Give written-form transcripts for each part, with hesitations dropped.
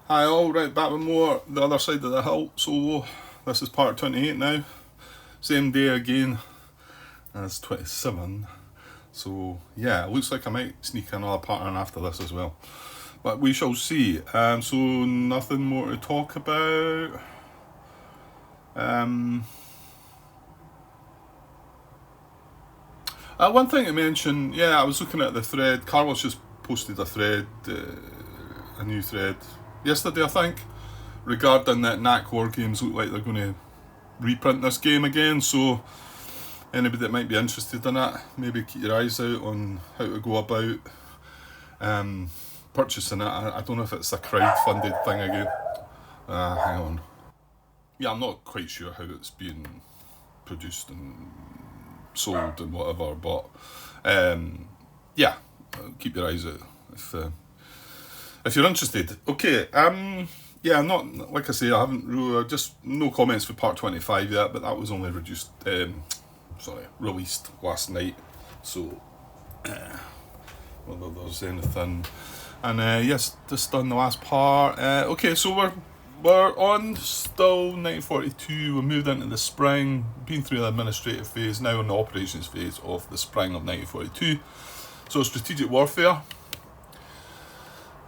Hi all, right back with more The Other Side of the Hill. So this is part 28 now. Same day again as 27. So yeah, it looks like I might sneak another part in after this as well. But we shall see. So nothing more to talk about. One thing to mention, I was looking at the thread. Carlos just posted a thread, a new thread yesterday I think, regarding that NAC War Games look like they're going to reprint this game again, so anybody that might be interested in it, maybe keep your eyes out on how to go about purchasing it. I don't know if it's a crowd-funded thing again. Hang on. Yeah, I'm not quite sure how it's being produced and sold and whatever, but keep your eyes out if you're interested. Okay, not like I say, I haven't really, just no comments for part 25 yet, but that was only released last night, so whether there's anything. And yes, just done the last part. Okay, so we're on still 1942. We moved into the spring, been through the administrative phase, now in the operations phase of the spring of 1942. So strategic warfare.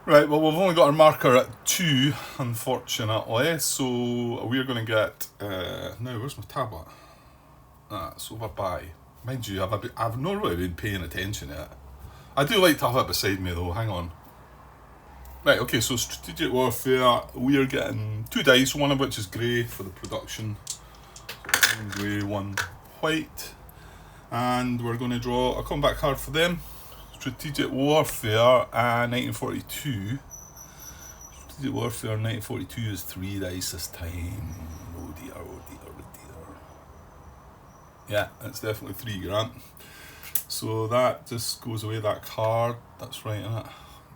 Right, well, we've only got our marker at 2, unfortunately, so we're going to get... now, where's my tablet? It's over by... Mind you, I've not really been paying attention yet. I do like to have it beside me, though. Hang on. Right, okay, so strategic warfare, we are getting 2 dice, one of which is grey for the production. So one grey, one white. And we're going to draw a combat card for them. Strategic Warfare 1942. Strategic Warfare 1942 is 3 dice this time. Oh dear, oh dear, oh dear. Yeah, it's definitely 3 grand. So that just goes away, that card. That's right, isn't it?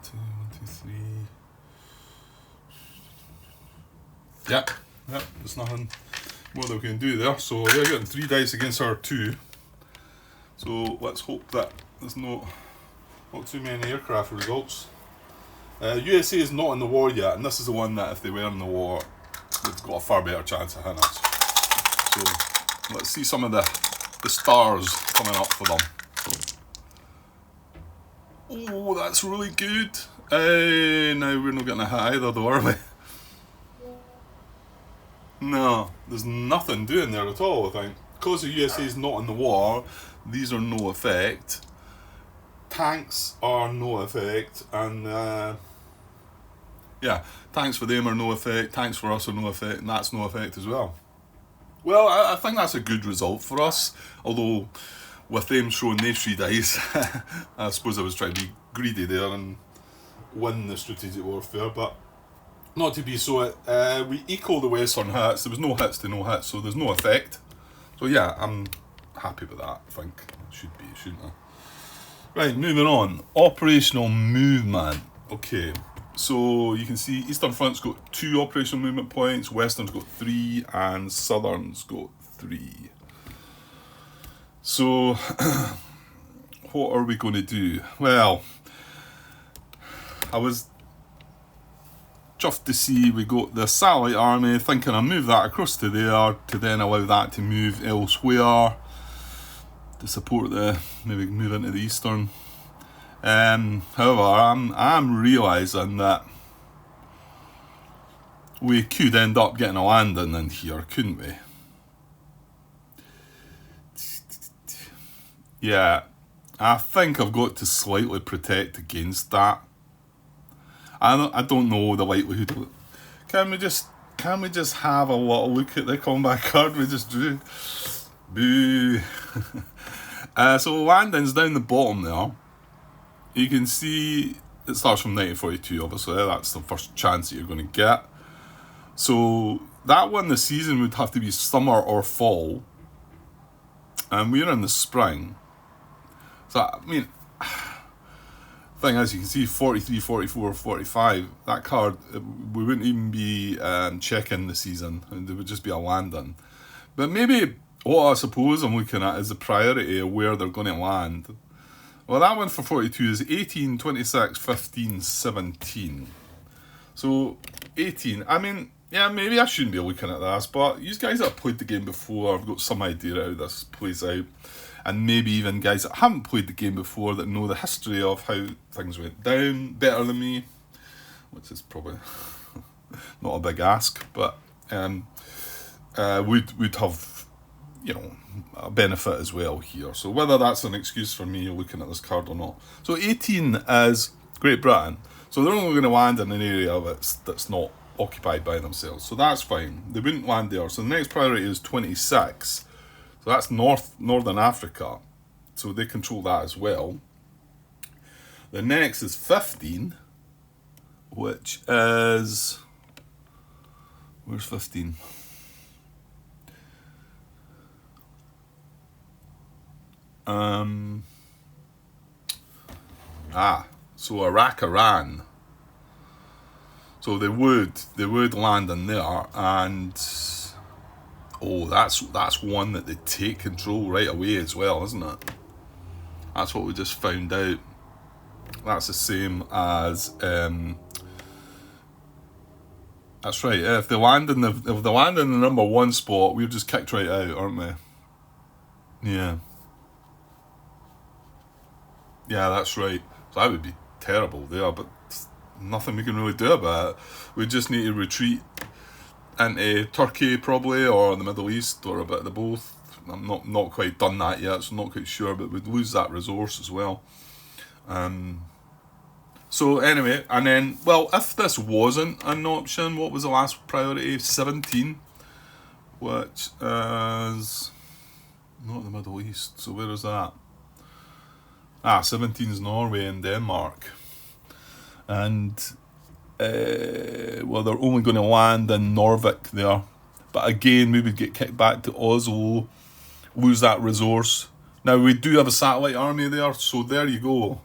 2, 1, 2, 3. Yep, there's nothing more that we can do there. So they're getting 3 dice against our 2. So let's hope that there's not too many aircraft results. USA is not in the war yet, and this is the one that if they were in the war, they've got a far better chance of hitting us. So let's see some of the stars coming up for them. Oh, that's really good. Now we're not getting a hit either though, are we? No, there's nothing doing there at all, I think. Because the USA is not in the war, these are no effect. Tanks are no effect, and tanks for them are no effect, tanks for us are no effect, and that's no effect as well. Well, I think that's a good result for us, although with them showing their 3 dice, I suppose I was trying to be greedy there and win the strategic warfare, but not to be so. We equal the Western hits, there was no hits to no hits, so there's no effect. So yeah, I'm happy with that, I think. Should be, shouldn't I? Right, moving on. Operational movement. Okay, so you can see Eastern Front's got 2 operational movement points, Western's got 3, and Southern's got 3. So, what are we going to do? Well, I was chuffed to see we got the satellite army, thinking I'll move that across to there to then allow that to move elsewhere to support maybe move into the Eastern. However, I'm realising that we could end up getting a landing in here, couldn't we? Yeah, I think I've got to slightly protect against that. I don't know the likelihood of it. Can we just have a little look at the combat card we just drew? Boo. So landing's down the bottom there. You can see it starts from 1942, obviously. That's the first chance that you're going to get. So that one, the season would have to be summer or fall. And we're in the spring. So, I mean, thing is, you can see 43, 44, 45. That card, we wouldn't even be checking the season. There would just be a landing. But maybe what I suppose I'm looking at is the priority of where they're going to land. Well, that one for 42 is 18, 26, 15, 17. So 18. I mean, yeah, maybe I shouldn't be looking at this, but you guys that have played the game before have got some idea how this plays out. And maybe even guys that haven't played the game before that know the history of how things went down better than me, which is probably not a big ask, but would have, you know, a benefit as well here. So whether that's an excuse for me looking at this card or not. So 18 is Great Britain. So they're only going to land in an area that's not occupied by themselves. So that's fine. They wouldn't land there. So the next priority is 26. So that's Northern Africa. So they control that as well. The next is 15, which is... Where's 15? So Iraq, Iran. So they would land in there, and that's one that they take control right away as well, isn't it? That's what we just found out. That's the same as that's right. If they land in the number 1 spot, we're just kicked right out, aren't we? Yeah. Yeah, that's right. So that would be terrible there, but nothing we can really do about it. We just need to retreat into Turkey probably, or the Middle East, or a bit of the both. I'm not quite done that yet, so I'm not quite sure, but we'd lose that resource as well. So anyway, and then, well, if this wasn't an option, what was the last priority? 17, which is not the Middle East. So where is that? 17 is Norway and Denmark. And, well, they're only going to land in Norvik there. But again, we would get kicked back to Oslo, lose that resource. Now, we do have a satellite army there, so there you go.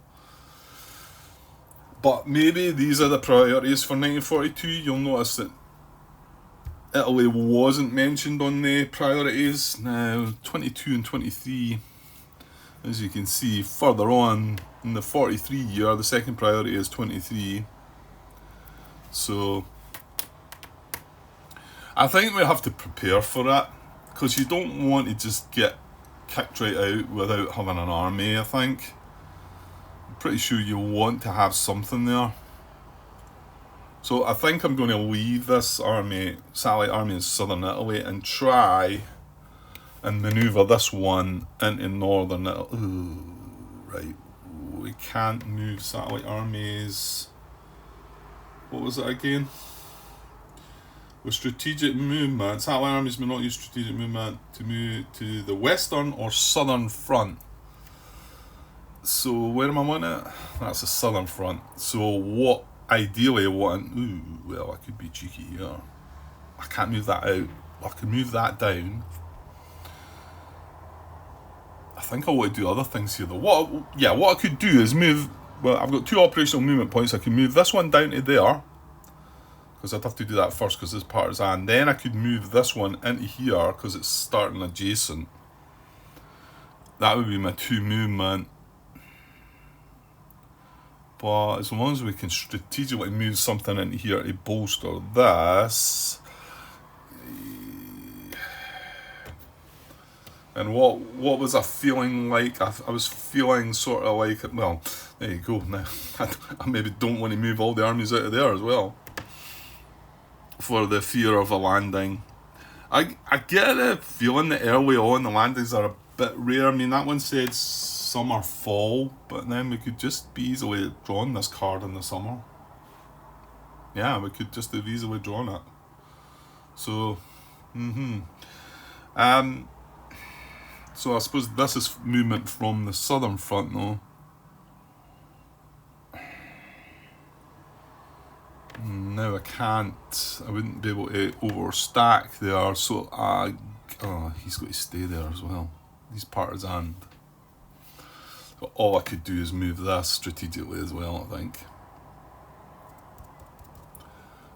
But maybe these are the priorities for 1942. You'll notice that Italy wasn't mentioned on the priorities. Now, 22 and 23, as you can see, further on in the 43 year, the second priority is 23. So, I think we have to prepare for that, because you don't want to just get kicked right out without having an army, I think. Pretty sure you want to have something there. So I think I'm going to leave this satellite army in southern Italy, and try and manoeuvre this one into northern Italy. Ooh, right, we can't move satellite armies. What was it again? With strategic movement, satellite armies may not use strategic movement to move to the western or southern front. So where am I on it? That's the southern front. So what ideally I want... Ooh, well, I could be cheeky here. I can't move that out. I can move that down. I think I want to do other things here though. What I could do is move... Well, I've got 2 operational movement points. I can move this one down to there, because I'd have to do that first because it's partisan. Then I could move this one into here because it's starting adjacent. That would be my 2 movement. But as long as we can strategically move something into here to bolster this. And what was I feeling like? I was feeling sort of like, well, there you go. Now I maybe don't want to move all the armies out of there as well, for the fear of a landing. I get a feeling that early on the landings are a bit rare. I mean, that one said summer, fall, but then we could just be easily drawn this card in the summer. Yeah, we could just have easily drawn it. So, so I suppose this is movement from the southern front though. Now I wouldn't be able to overstack there, so he's got to stay there as well. He's partisan. So all I could do is move this strategically as well, I think.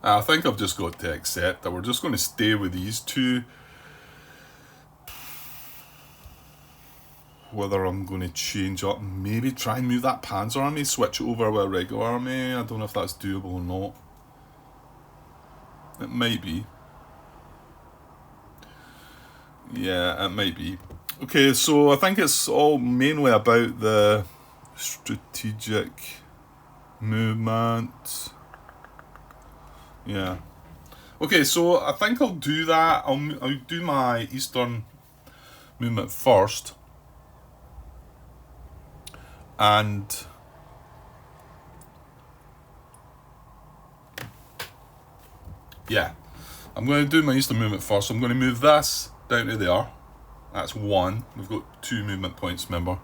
I think I've just got to accept that we're just going to stay with these 2. Whether I'm going to change up, maybe try and move that Panzer army, switch it over with a regular army. I don't know if that's doable or not. It might be. Yeah, it might be. Okay, so I think it's all mainly about the strategic movement. Yeah. Okay, so I think I'll do that. I'll do my eastern movement first. And yeah, I'm going to do my eastern movement first. So I'm going to move this down to there. That's one. We've got 2 movement points, remember.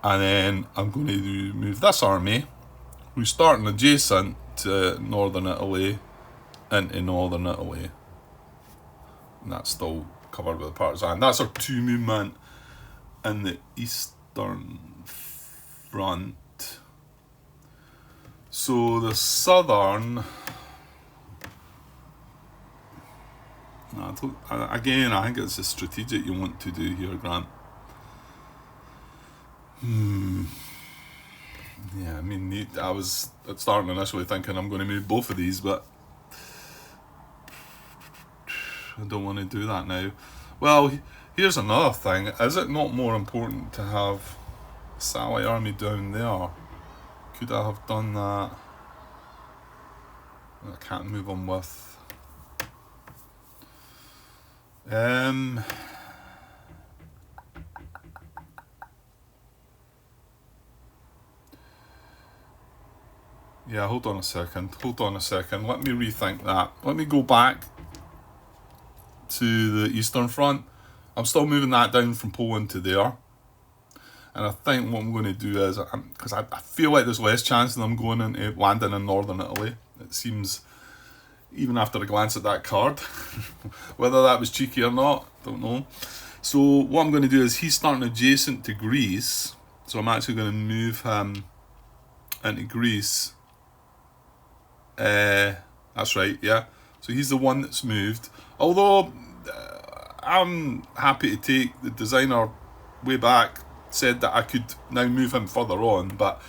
And then I'm going to move this army, who's starting adjacent to northern Italy, into northern Italy. And that's still covered with the partisan. That's our 2 movement in the eastern front. So the southern... Again, I think it's a strategic you want to do here, Grant. Yeah, I mean, I was starting initially thinking I'm going to move both of these, but I don't want to do that now. Well, here's another thing. Is it not more important to have a satellite army down there? Could I have done that? I can't move on with... Yeah, hold on a second. Let me rethink that. Let me go back to the Eastern Front. I'm still moving that down from Poland to there. And I think what I'm going to do is, because I feel like there's less chance that I'm going into landing in Northern Italy. It seems, even after a glance at that card, whether that was cheeky or not, don't know. So what I'm going to do is, he's starting adjacent to Greece. So I'm actually going to move him into Greece. That's right, yeah. So he's the one that's moved. Although I'm happy to take the designer way back said that I could now move him further on, but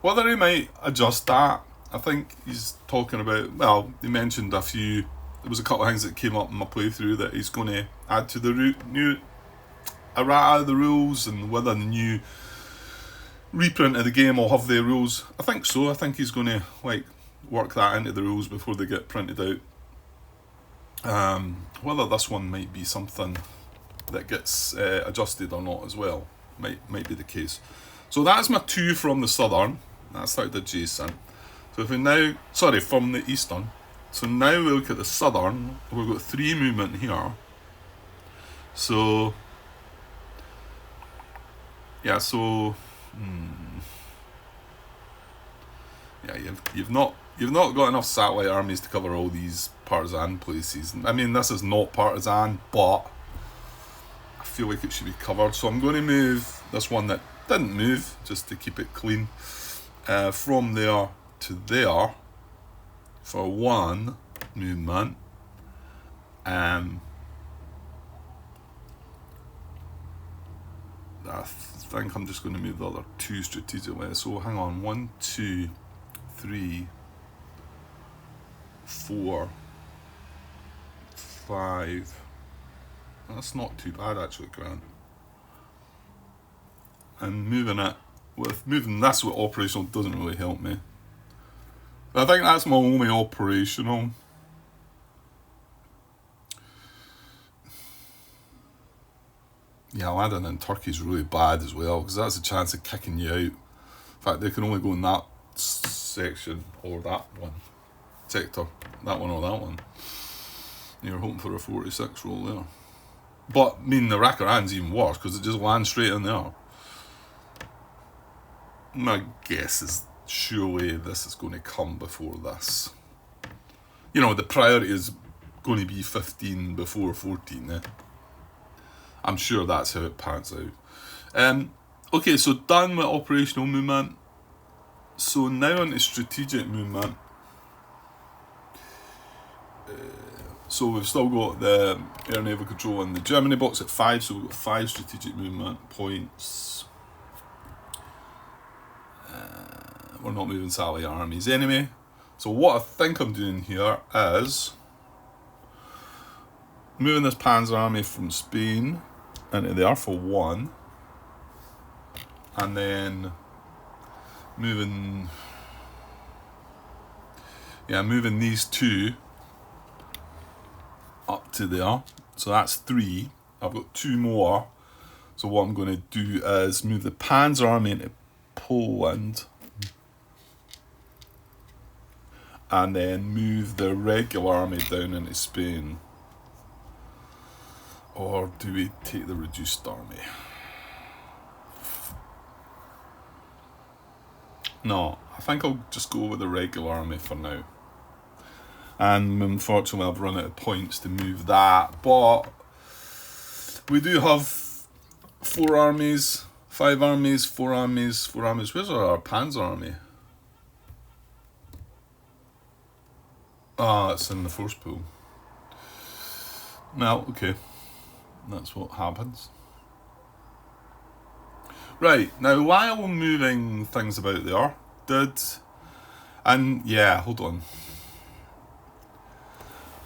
whether he might adjust that, I think he's talking about, well, he mentioned there was a couple of things that came up in my playthrough that he's going to add to the new errata, the rules, and whether the new reprint of the game will have the rules. I think so. I think he's going to work that into the rules before they get printed out. Whether this one might be something that gets adjusted or not as well, might be the case. So that's my 2 from the southern. That's out adjacent. So if we now, from the eastern. So now we look at the southern. We've got 3 movement here. So yeah, yeah, you've not got enough satellite armies to cover all these partisan places. I mean, this is not partisan, but I feel like it should be covered. So I'm going to move this one that didn't move, just to keep it clean, from there to there for 1 movement. I think I'm just going to move the other 2 strategically. So hang on, 1, 2, 3, 4, 5. That's not too bad actually, Grant. And moving this with operational doesn't really help me. But I think that's my only operational. Yeah, landing in Turkey's really bad as well, because that's a chance of kicking you out. In fact, they can only go in that section or that one sector, that one or that one. You're hoping for a 46 roll there. But I mean, the Rakaran's even worse because it just lands straight in there. My guess is surely this is going to come before this. You know, the priority is going to be 15 before 14. I'm sure that's how it pans out. Okay, so done with operational movement. So now on to strategic movement. So we've still got the air naval control and the Germany box at 5, so we've got 5 strategic movement points. We're not moving satellite armies anyway. So what I think I'm doing here is moving this Panzer army from Spain into there for 1. And then moving these 2 up to there. So that's 3. I've got 2 more. So what I'm going to do is move the Panzer army into Poland. And then move the regular army down into Spain. Or do we take the reduced army? No, I think I'll just go with the regular army for now. And unfortunately I've run out of points to move that. But we do have 4 armies, 5 armies, 4 armies, 4 armies. Where's our Panzer army? Ah, it's in the force pool. Well, okay. That's what happens. Right, now while moving things about there, hold on.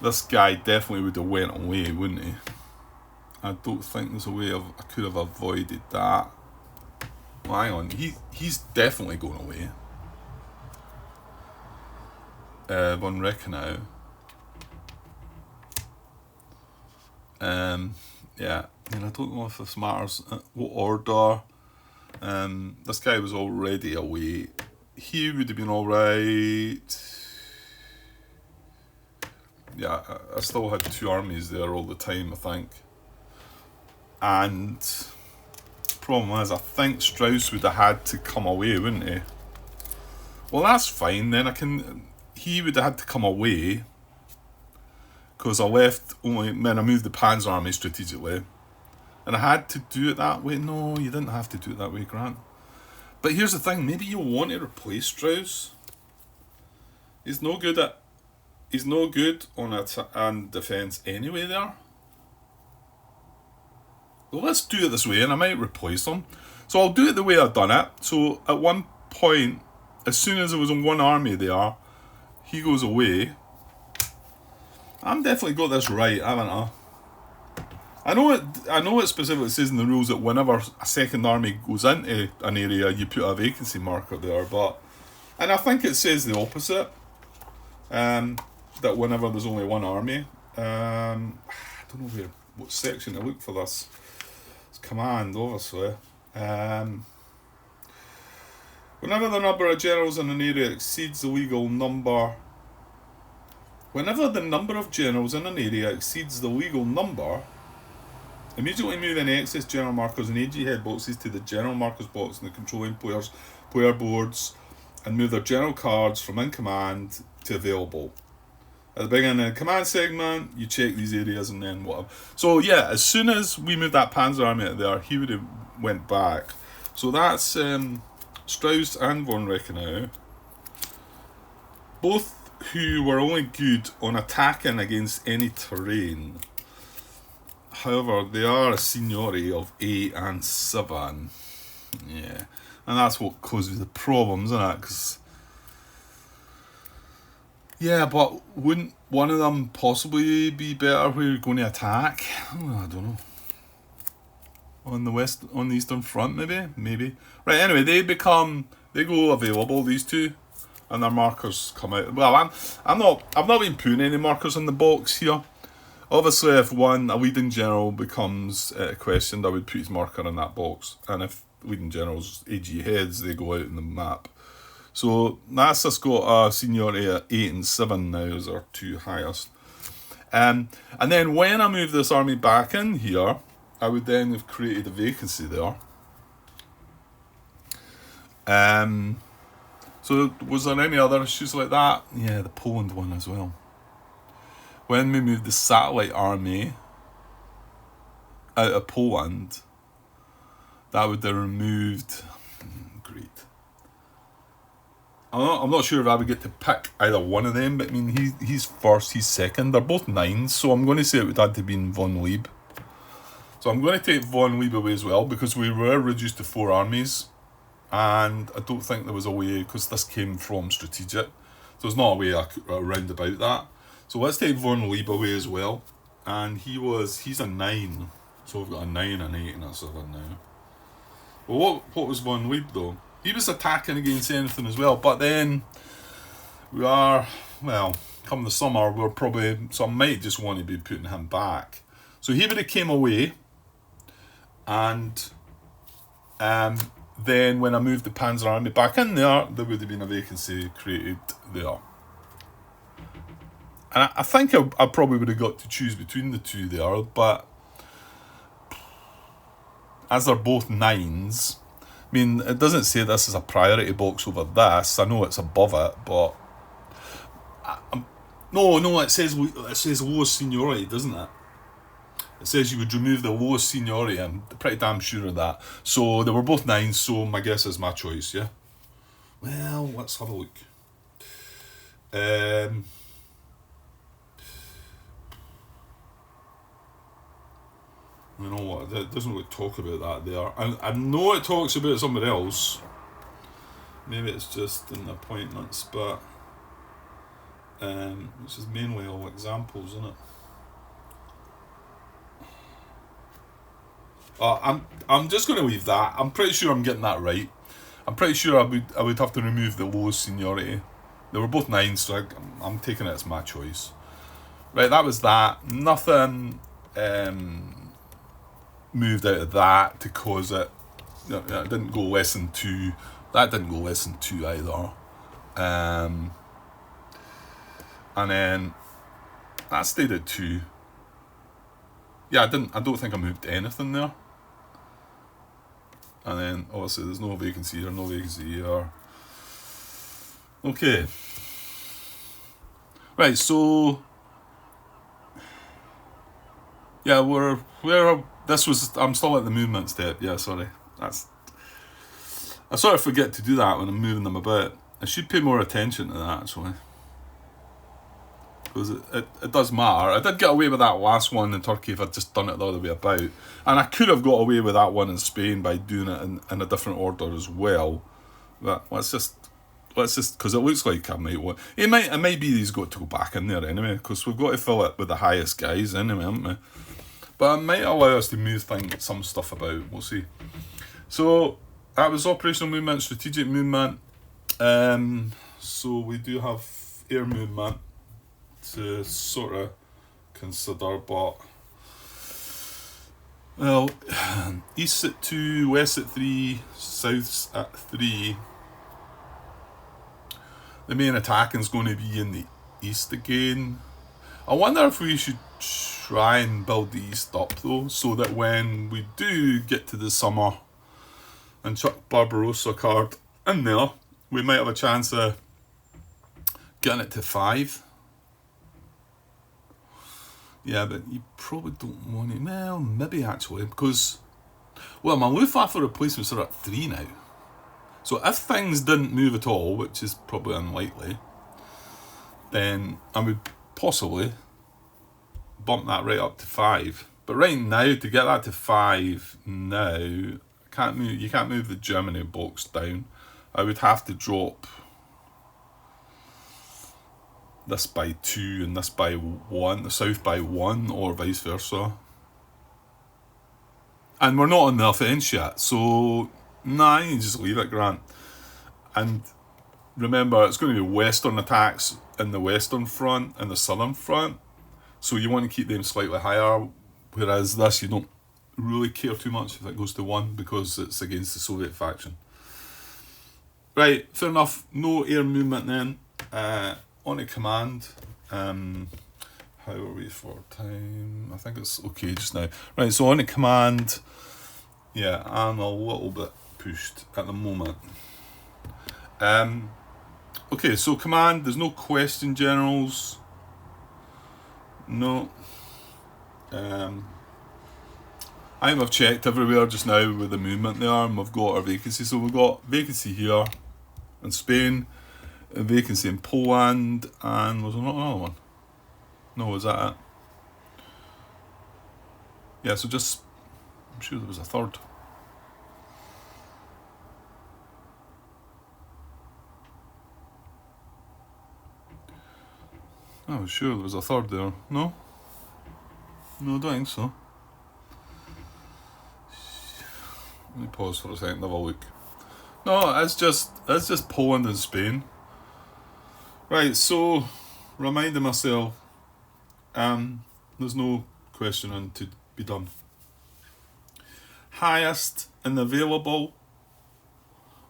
This guy definitely would have went away, wouldn't he? I don't think there's a way I could have avoided that. Well, hang on, he's definitely going away. Von Reichenau. Yeah, I don't know if this matters. What order? This guy was already away. He would have been alright. Yeah, I still had 2 armies there all the time, I think. And problem is, I think Strauss would have had to come away, wouldn't he? Well, that's fine. Then he would have had to come away because I moved the Panzer army strategically, and I had to do it that way. No, you didn't have to do it that way, Grant. But here's the thing: maybe you want to replace Strauss. He's no good on attack and defense anyway. There. Well, let's do it this way, and I might replace him. So I'll do it the way I've done it. So at one point, as soon as there was 1 army there, he goes away. I'm definitely got this right, haven't I? I know it specifically says in the rules that whenever a second army goes into an area, you put a vacancy marker there, and I think it says the opposite. That whenever there's only 1 army, I don't know what section to look for this. It's command, obviously. Whenever the number of generals in an area exceeds the legal number. Whenever the number of generals in an area exceeds the legal number, immediately move any excess general markers and AG head boxes to the general markers box in the controlling player boards, and move their general cards from in command to available. At the beginning of the command segment, you check these areas and then whatever. So yeah, as soon as we moved that Panzer army out there, he would have went back. So that's Strauss and von Reichenau, both who were only good on attacking against any terrain. However, they are a seniority of 8 and 7. Yeah, and that's what causes the problems, isn't it? 'Cause yeah, but wouldn't one of them possibly be better where you're going to attack? Oh, I don't know. On the Eastern Front, maybe. Right. Anyway, they go available, these 2, and their markers come out. Well, I've not been putting any markers in the box here. Obviously, if a leading general becomes questioned, I would put his marker in that box, and if leading generals AG heads, they go out in the map. So that's just got a seniority at 8 and 7 now as our 2 highest. And then when I move this army back in here, I would then have created a vacancy there. So was there any other issues like that? Yeah, the Poland one as well. When we moved the satellite army out of Poland, that would have removed. Great. I'm not sure if I would get to pick either one of them, but I mean, he's first, he's second. They're both 9s, so I'm going to say it would have to be von Lieb. So I'm going to take von Lieb away as well, because we were reduced to 4 armies, and I don't think there was a way, because this came from strategic, so there's not a way around about that. So let's take von Lieb away as well. and he's a 9. So we've got a 9, an 8, and a 7 now. Well, what was Von Weeb though? He was attacking against anything as well, but then we are, well, come the summer, we're probably, so I might just want to be putting him back. So he would have came away, and then when I moved the Panzer Army back in there would have been a vacancy created there. And I think I probably would have got to choose between the two there, but as they're both 9s, I mean, it doesn't say this is a priority box over this. I know it's above it, but no, it says lowest seniority, doesn't it? It says you would remove the lowest seniority. I'm pretty damn sure of that. So they were both 9s, so my guess is my choice, yeah? Well, let's have a look. You know what, it doesn't really talk about that there. I know it talks about somebody else. Maybe it's just in the appointments, but this is mainly all examples, isn't it? I'm just going to leave that. I'm pretty sure I'm getting that right. I'm pretty sure I would have to remove the lowest seniority. They were both 9s, so I'm taking it as my choice. Right, that was that. Nothing moved out of that to cause it. It didn't go less than 2. That didn't go less than 2 either. And then that stayed at 2. Yeah, I don't think I moved anything there. And then obviously there's no vacancy here, no vacancy here. Okay. Right, so yeah, I'm still at the movement step. Yeah, sorry. I sort of forget to do that when I'm moving them about. I should pay more attention to that actually, because it does matter. I did get away with that last one in Turkey if I'd just done it the other way about, and I could have got away with that one in Spain by doing it in a different order as well. But let's just because it looks like I might want. It might be he's got to go back in there anyway, because we've got to fill it with the highest guys anyway, haven't we? But it might allow us to move some stuff about. We'll see. So that was operational movement, strategic movement. So we do have air movement to sort of consider, but well, east at 2, west at 3, south at 3. The main attacking is going to be in the east again. I wonder if we should try and build the east up though, so that when we do get to the summer and chuck Barbarossa card in there, we might have a chance of getting it to 5. Yeah, but you probably don't want it. Well, maybe actually, because well, my Luftwaffe replacements are at 3 now. So if things didn't move at all, which is probably unlikely, then I would possibly bump that right up to 5. But right now, to get that to 5 now, you can't move the Germany box down. I would have to drop this by 2 and this by 1, the south by 1, or vice versa. And we're not on the offence yet, so nah, you can just leave it, Grant. And remember, it's going to be western attacks in the western front and the southern front, so you want to keep them slightly higher, whereas this you don't really care too much if it goes to 1 because it's against the Soviet faction. Right, fair enough. No air movement then. On to command. How are we for time? I think it's okay just now. Right, so on to command. Yeah, I'm a little bit pushed at the moment. Okay, so command, there's no question generals. No. I think I've checked everywhere just now with the movement there, and we've got our vacancy. So we've got vacancy here in Spain, a vacancy in Poland, and was there not another one? No, was that it? Yeah, so just, I'm sure there was a third. I was sure there was a third there. No? No, I don't think so. Let me pause for a second and have a look. No, it's just Poland and Spain. Right, so reminding myself, there's no questioning to be done. Highest and available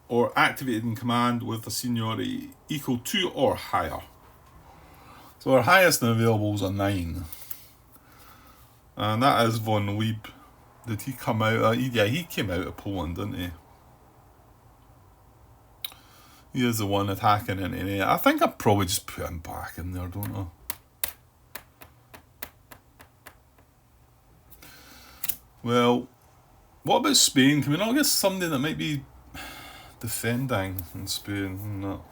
or activated in command with a seniority equal to or higher. So our highest and available is a 9. And that is von Lieb. Did he come out? Yeah, he came out of Poland, didn't he? He is the one attacking into it. I think I'd probably just put him back in there, don't I? Well, what about Spain? Can we not get somebody that might be defending in Spain? No.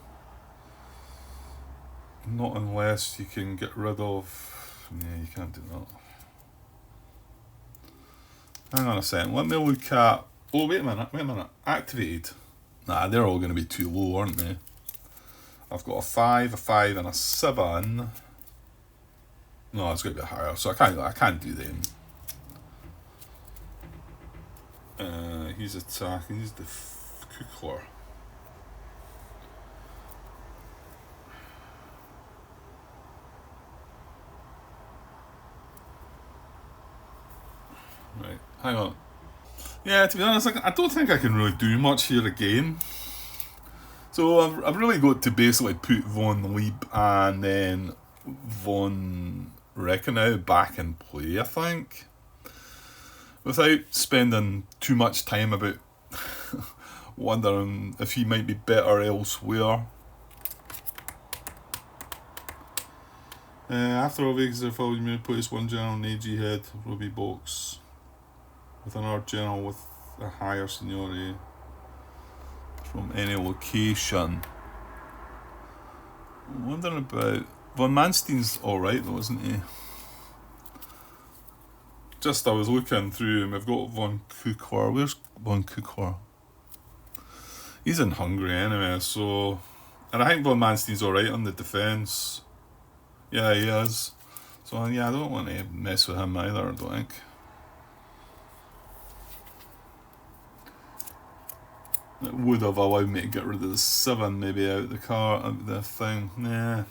Not unless you can get rid of... Yeah, you can't do that. Hang on a second. Let me look at... Oh, wait a minute. Activated. Nah, they're all going to be too low, aren't they? I've got a 5, a 5 and a 7. No, it's going to be higher, so I can't do them. He's attacking. He's the Kukler. Right, hang on. Yeah, to be honest, I don't think I can really do much here again. So I've really got to basically put von Lieb and then von Reichenau back in play, I think. Without spending too much time about wondering if he might be better elsewhere. After all vacancies are filled, you may place one general in AG head Ruby box with another general with a higher seniority from any location. I'm wondering about... Von Manstein's alright though, isn't he? Just, I was looking through and we've got von Kukler. Where's von Kukler? He's in Hungary anyway, so... And I think von Manstein's alright on the defence. Yeah, he is. So yeah, I don't want to mess with him either, I don't think. It would have allowed me to get rid of the 7 maybe out the car, out the thing. Nah.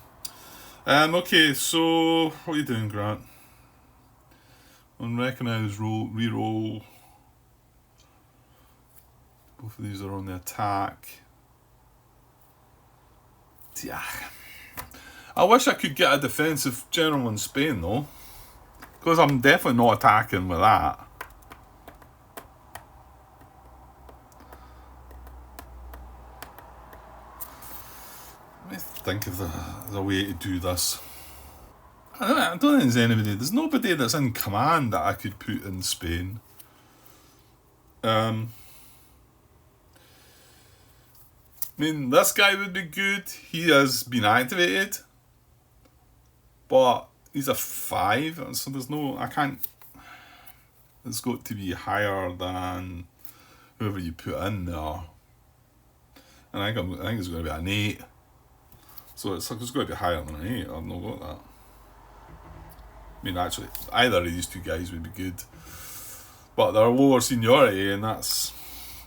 Okay, so what are you doing, Grant? On Recognize, reroll. Both of these are on the attack. Yeah. I wish I could get a defensive general in Spain though, because I'm definitely not attacking with that. Let me think of the way to do this. I don't think there's nobody that's in command that I could put in Spain. I mean, this guy would be good. He has been activated, but he's a 5, so there's no... I can't... It's got to be higher than whoever you put in there. And I think it's going to be an 8. So it's going to be higher than an 8. I've not got that. I mean, actually, either of these two guys would be good. But they're lower seniority, and that's...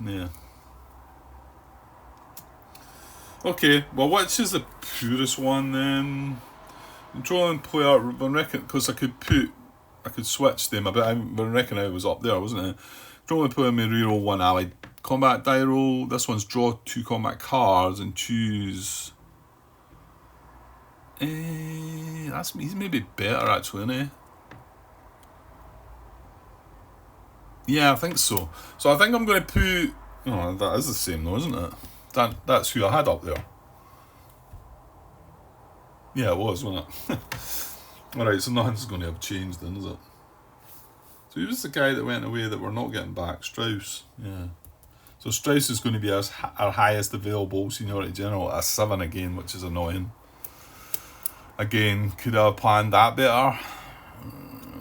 Yeah. Okay, well, which is the purest one then? Controlling player, because I could switch them a bit. Van Reichenau was up there, wasn't it? Controlling player may reroll 1 allied combat die roll. This one's draw 2 combat cards and choose... he's maybe better actually, isn't he? Yeah, I think so. So I think I'm going to put... Oh, that is the same though, isn't it? That's who I had up there. Yeah, it was, wasn't it? Alright, so nothing's going to have changed then, is it? So who was the guy that went away that we're not getting back? Strauss. Yeah. So Strauss is going to be our highest available seniority general at a 7 again, which is annoying. Again, could I have planned that better?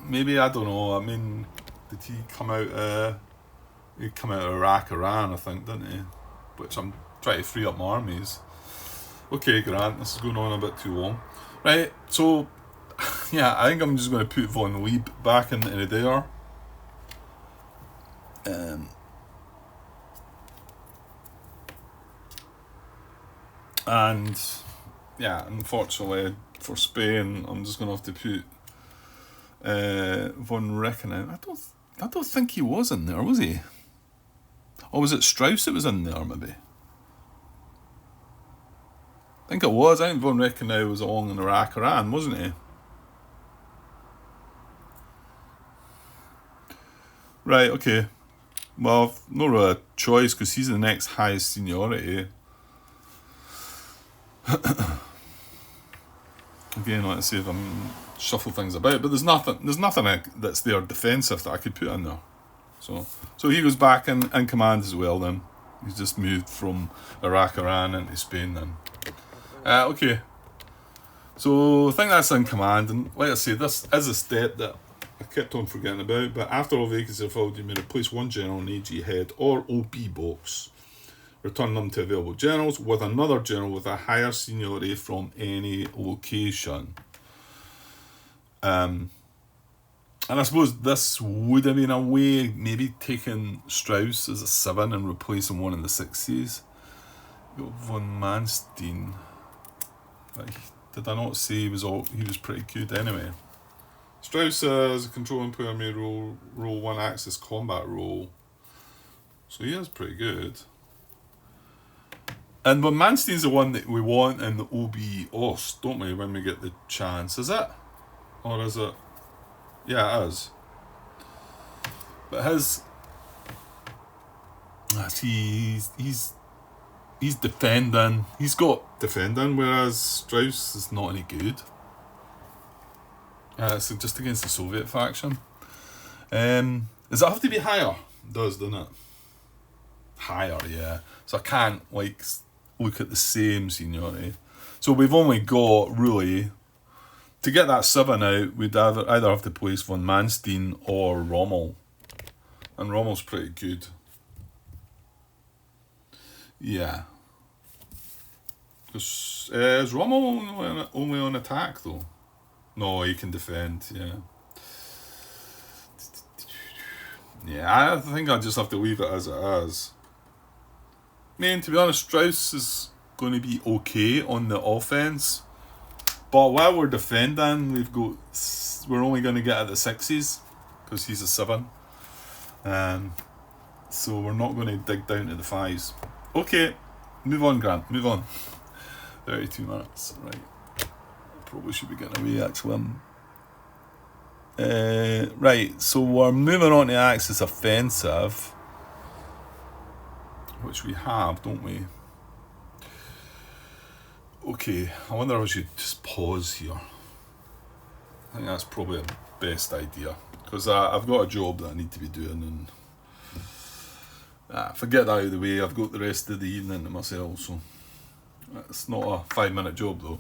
Maybe, I don't know. I mean, did he come out... he came out of Iraq, Iran, I think, didn't he? Which I'm trying to free up my armies. Okay, Grant, this is going on a bit too long. Right, so... yeah, I think I'm just going to put von Lieb back into there. And yeah, unfortunately for Spain, I'm just going to have to put von Recken in. I don't think he was in there, was he? Or was it Strauss that was in there, maybe? I think it was. I think von Recken was along in Iraq, Iran, wasn't he? Right, okay. Well, no real choice because he's the next highest seniority. Again, let's see if I'm shuffle things about, but there's nothing that's there defensive that I could put in there. So he goes back in command as well. Then he's just moved from Iraq, Iran into Spain. Then, okay. So I think that's in command, and like I say, this is a step that I kept on forgetting about. But after all vacancies are filled, you may replace one general in AG head or OB box. Return them to available generals with another general with a higher seniority from any location. And I suppose this would have been a way, maybe taking Strauss as a 7 and replacing one in the 60s. Got von Manstein. Did I not say he was pretty good anyway? Strauss as a controlling player may roll 1 axis combat role. So he is pretty good. And von Manstein's the one that we want in the OB OS, don't we, when we get the chance? Is it? Or is it? Yeah, it is. But he's defending. He's got defending, whereas Strauss is not any good. It's just against the Soviet faction. Does it have to be higher? It does, doesn't it? Higher, yeah. So I can't look at the same seniority. So we've only got really to get that 7 out. We'd either have to place von Manstein or Rommel, and Rommel's pretty good. Yeah. Is Rommel only on attack though? No, he can defend. Yeah. Yeah, I think I'll just have to leave it as it is. I mean, to be honest, Strauss is going to be okay on the offense, but while we're defending, we're only going to get at the 6s because he's a 7, so we're not going to dig down to the 5s. Okay, move on, Grant. Move on. 32 minutes, right? Probably should be getting away actually. Right, so we're moving on to Axis offensive, which we have, don't we? Okay, I wonder if I should just pause here. I think that's probably the best idea, because I've got a job that I need to be doing, and forget that out of the way. I've got the rest of the evening to myself, so it's not a 5-minute job though.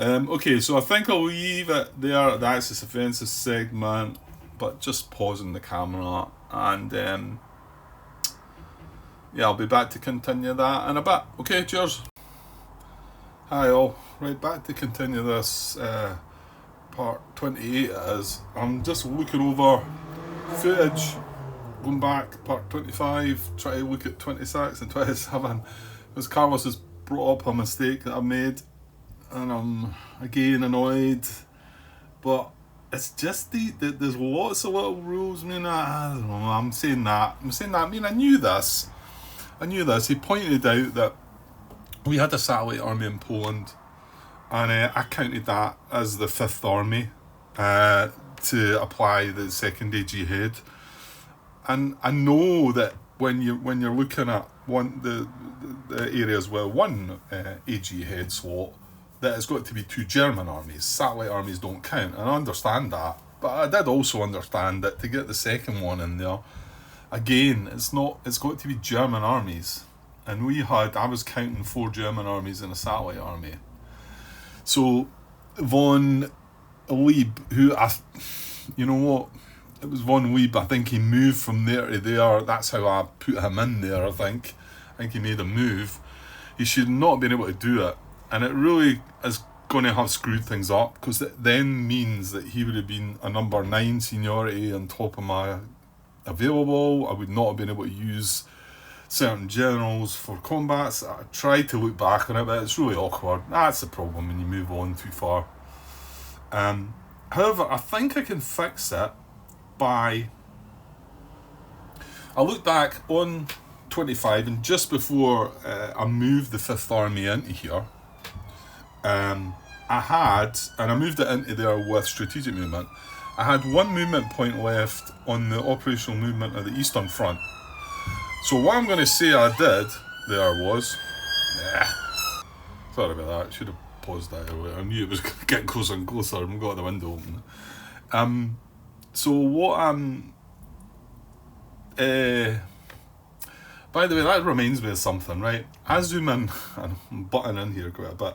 Okay, so I think I'll leave it there at the Axis offensive segment, but just pausing the camera, and yeah, I'll be back to continue that in a bit. Okay, cheers. Hi all. Right, back to continue this part 28 it is. I'm just looking over footage, going back part 25, try to look at 26 and 27, because Carlos has brought up a mistake that I made, and I'm again annoyed, but it's just there's lots of little rules. I mean, I don't know, I'm saying that, I mean, I knew this. He pointed out that we had a satellite army in Poland, and I counted that as the 5th army to apply the 2nd AG head. And I know that when you're looking at the areas where one AG head slot, that it's got to be 2 German armies. Satellite armies don't count, and I understand that. But I did also understand that to get the 2nd one in there, again, it's got to be German armies. And I was counting 4 German armies in a satellite army. So von Lieb, you know what? It was von Lieb. I think he moved from there to there. That's how I put him in there. I think he made a move. He should not have been able to do it, and it really has going to have screwed things up, because it then means that he would have been a number 9 seniority on top of my available. I would not have been able to use certain generals for combats. I tried to look back on it, but it's really awkward. That's the problem when you move on too far. However, I think I can fix it by... I look back on 25, and just before I moved the 5th Army into here, I had, and I moved it into there with strategic movement, I had 1 movement point left on the operational movement of the Eastern Front. So what I'm going to say I did there was... Sorry about that, should have paused that earlier. I knew it was getting closer and closer, and got the window open. So what by the way, that reminds me of something, right? I zoom in, and I'm butting in here quite a bit,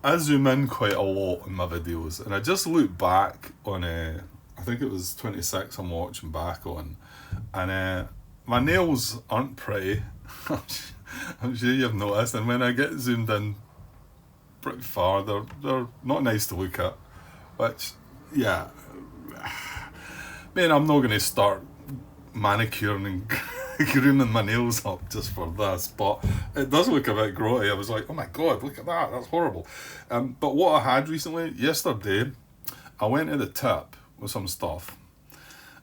I zoom in quite a lot in my videos, and I just look back on, I think it was 26 I'm watching back on, and my nails aren't pretty. I'm sure you've noticed, and when I get zoomed in pretty far, they're not nice to look at, which, yeah, man, I'm not going to start manicuring and grooming my nails up just for this, but it does look a bit grotty. I was like, oh my god, look at that, that's horrible. But what I had recently, yesterday, I went to the tip with some stuff,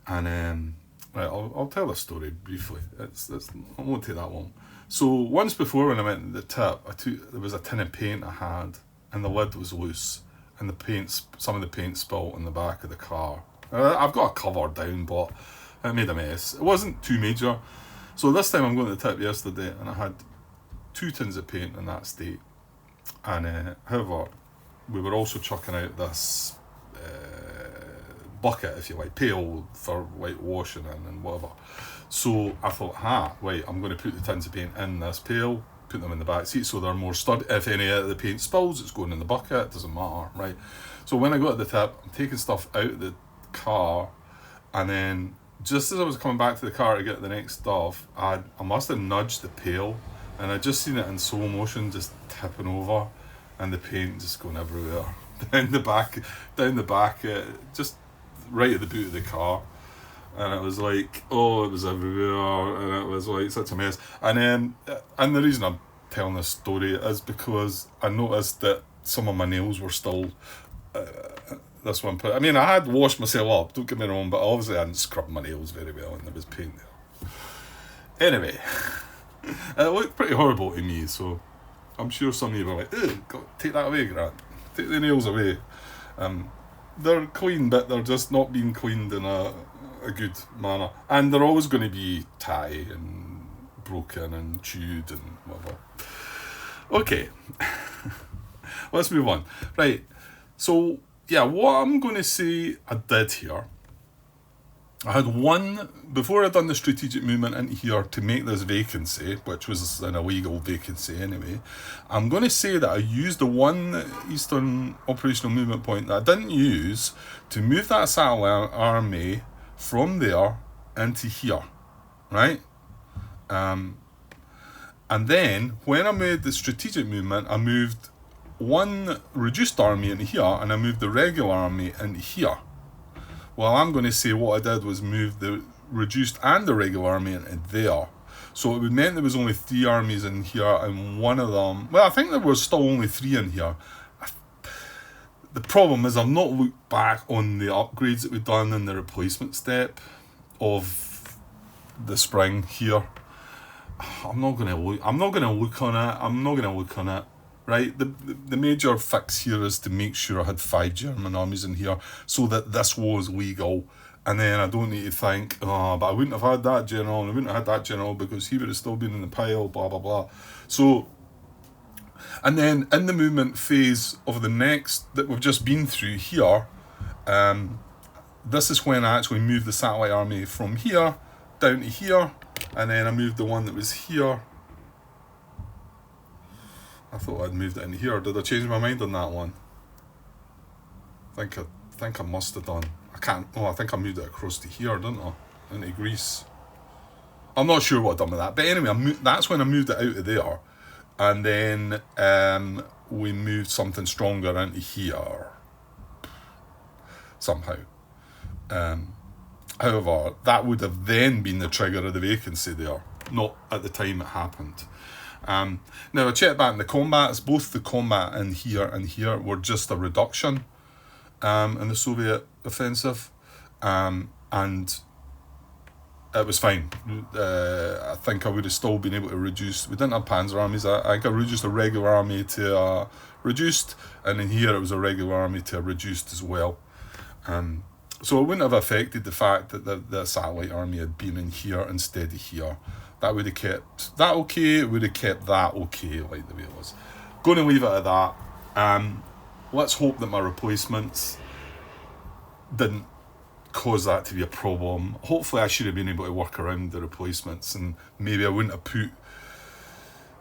and right, I'll tell the story briefly. It's I won't take that long. So once before, when I went to the tip, there was a tin of paint I had, and the lid was loose, and some of the paint spilt in the back of the car. I've got a cover down, but it made a mess. It wasn't too major. So this time I'm going to the tip yesterday, and I had 2 tins of paint in that state. And however, we were also chucking out this bucket, if you like, pail for whitewashing and whatever. So I thought, right, I'm going to put the tins of paint in this pail, put them in the back seat so they're more sturdy. If any of the paint spills, it's going in the bucket, it doesn't matter, right? So when I got to the tip, I'm taking stuff out of the car, and then just as I was coming back to the car to get the next stuff, I must have nudged the pail, and I just seen it in slow motion just tipping over, and the paint just going everywhere down the back, just right at the boot of the car. And it was like, oh, it was everywhere, and it was like such a mess. And the reason I'm telling this story is because I noticed that some of my nails were still this one. I mean, I had washed myself up, don't get me wrong, but obviously I hadn't scrubbed my nails very well, and there was paint there. Anyway, it looked pretty horrible to me, so I'm sure some of you were like, take that away, Grant. Take the nails away. They're clean, but they're just not being cleaned in a good manner. And they're always going to be tie and broken and chewed and whatever. Okay, let's move on. Right, so yeah, what I'm going to say I did here, I had before I'd done the strategic movement in here to make this vacancy, which was an illegal vacancy anyway, I'm going to say that I used the 1 Eastern operational movement point that I didn't use to move that satellite army from there into here, right? And then when I made the strategic movement, I moved 1 reduced army into here, and I moved the regular army into here. Well, I'm going to say what I did was move the reduced and the regular army into there. So it meant there was only 3 armies in here, and one of them... Well, I think there was still only 3 in here. The problem is I've not looked back on the upgrades that we've done in the replacement step of the spring here. I'm not going to look on it. Right, the major fix here is to make sure I had 5 German armies in here so that this was legal, and then I don't need to think, but I wouldn't have had that general, and I wouldn't have had that general because he would have still been in the pile, blah blah blah. So, and then in the movement phase of the next that we've just been through here, this is when I actually moved the satellite army from here down to here, and then I moved the one that was here. I thought I'd moved it in here. Did I change my mind on that one? I think I must have done. I think I moved it across to here, didn't I? Into Greece. I'm not sure what I've done with that. But anyway, that's when I moved it out of there. And then we moved something stronger into here somehow. However, that would have then been the trigger of the vacancy there, not at the time it happened. Now I checked back in the combats, both the combat in here and here were just a reduction in the Soviet offensive, and it was fine. I think I would have still been able to reduce. We didn't have panzer armies. I think I reduced a regular army to reduced, and in here it was a regular army to a reduced as well. So it wouldn't have affected the fact that the satellite army had been in here instead of here. That would have kept that okay. It would have kept that okay, like the way it was. Going to leave it at that. Let's hope that my replacements didn't cause that to be a problem. Hopefully I should have been able to work around the replacements, and maybe I wouldn't have put...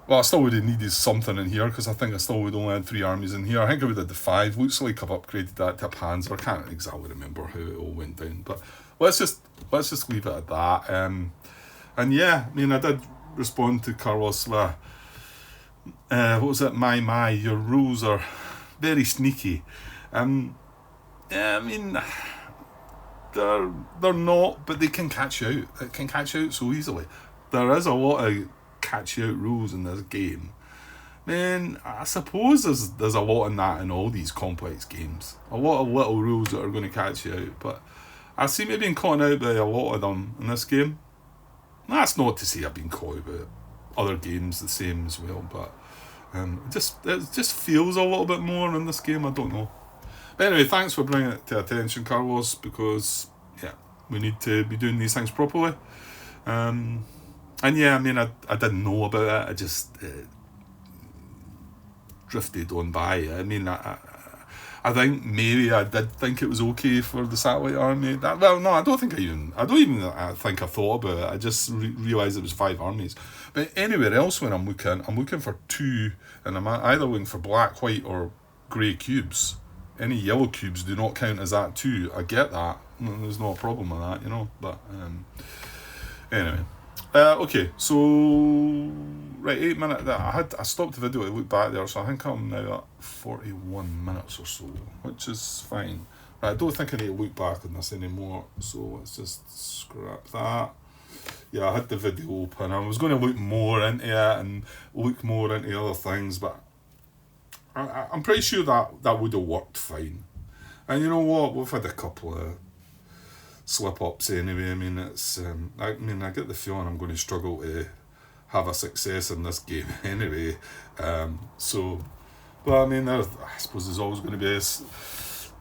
Well, I still would have needed something in here, because I think I still would only had 3 armies in here. I think I would have the 5. Looks like I've upgraded that to a Panzer. I can't exactly remember how it all went down, but let's just leave it at that. And yeah, I mean, I did respond to Carlos with, what was it? My, your rules are very sneaky. Yeah, I mean, they're not, but they can catch you out. It can catch you out so easily. There is a lot of catch you out rules in this game. Man, I suppose there's a lot in that in all these complex games. A lot of little rules that are going to catch you out, but I seem to have been caught out by a lot of them in this game. That's not to say I've been caught out by other games the same as well, but it just feels a little bit more in this game. I don't know. But anyway, thanks for bringing it to attention, Carlos, because yeah, we need to be doing these things properly. And yeah, I mean, I didn't know about it. I just drifted on by. I mean, I think maybe I did think it was okay for the satellite army. Well, no, I don't think I thought about it. I just realised it was 5 armies. But anywhere else when I'm looking for 2, and I'm either looking for black, white, or grey cubes. Any yellow cubes do not count as that too. I get that. There's no problem with that, you know. But anyway. Okay, so right, 8 minutes. I stopped the video to look back there, so I think I'm now at 41 minutes or so, which is fine. Right, I don't think I need to look back on this anymore, so let's just scrap that. Yeah, I had the video open. I was going to look more into it and look more into other things, but I'm pretty sure that would have worked fine. And you know what? We've had a couple of slip-ups anyway. I mean, it's I get the feeling I'm going to struggle to have a success in this game anyway. So, but I mean, I suppose there's always going to be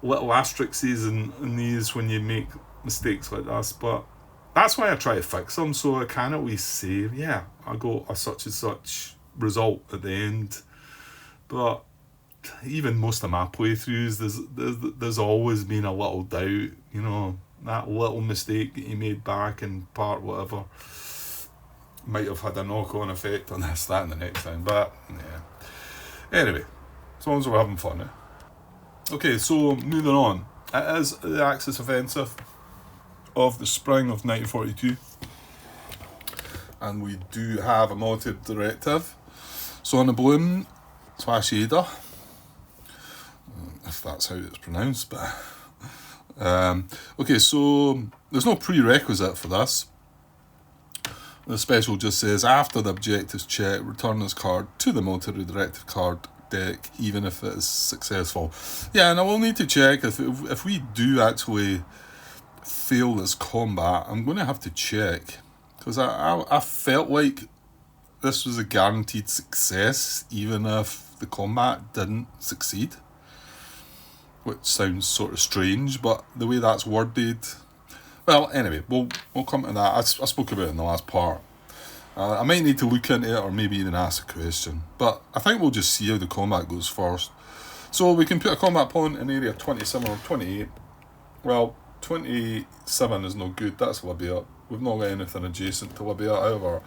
little asterisks in these when you make mistakes like this. But that's why I try to fix them, so I can at least say, yeah, I got a such and such result at the end. But even most of my playthroughs, there's always been a little doubt, you know, that little mistake that you made back in part whatever might have had a knock-on effect on this, that, and the next time. But yeah, anyway, as long as we're having fun. Okay, so moving on. It is the Axis offensive of the spring of 1942, and we do have a military directive. So on the balloon /Ada, if that's how it's pronounced, but okay, so there's no prerequisite for this. The special just says, after the objectives check, return this card to the military directive card deck, even if it is successful. Yeah, and I will need to check if we do actually fail this combat. I'm going to have to check, because I felt like this was a guaranteed success, even if the combat didn't succeed. Which sounds sort of strange, but the way that's worded... Well, anyway, we'll come to that. I spoke about it in the last part. I might need to look into it, or maybe even ask a question. But I think we'll just see how the combat goes first. So we can put a combat point in area 27 or 28. Well, 27 is no good. That's Libya. We've not got anything adjacent to Libya. However,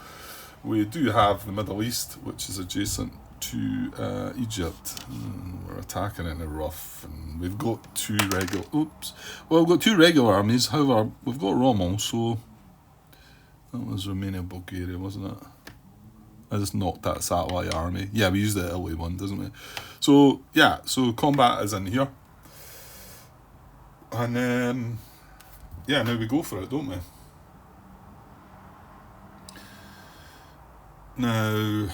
we do have the Middle East, which is adjacent to Egypt. We're attacking it in the rough, and we've got 2 regular... Oops. Well, we've got 2 regular armies. However, we've got Rommel, so... That was Romania, Bulgaria, wasn't it? I just knocked that satellite army. Yeah, we used the Italy one, doesn't we? So, yeah, so combat is in here. And, yeah, now we go for it, don't we? Now,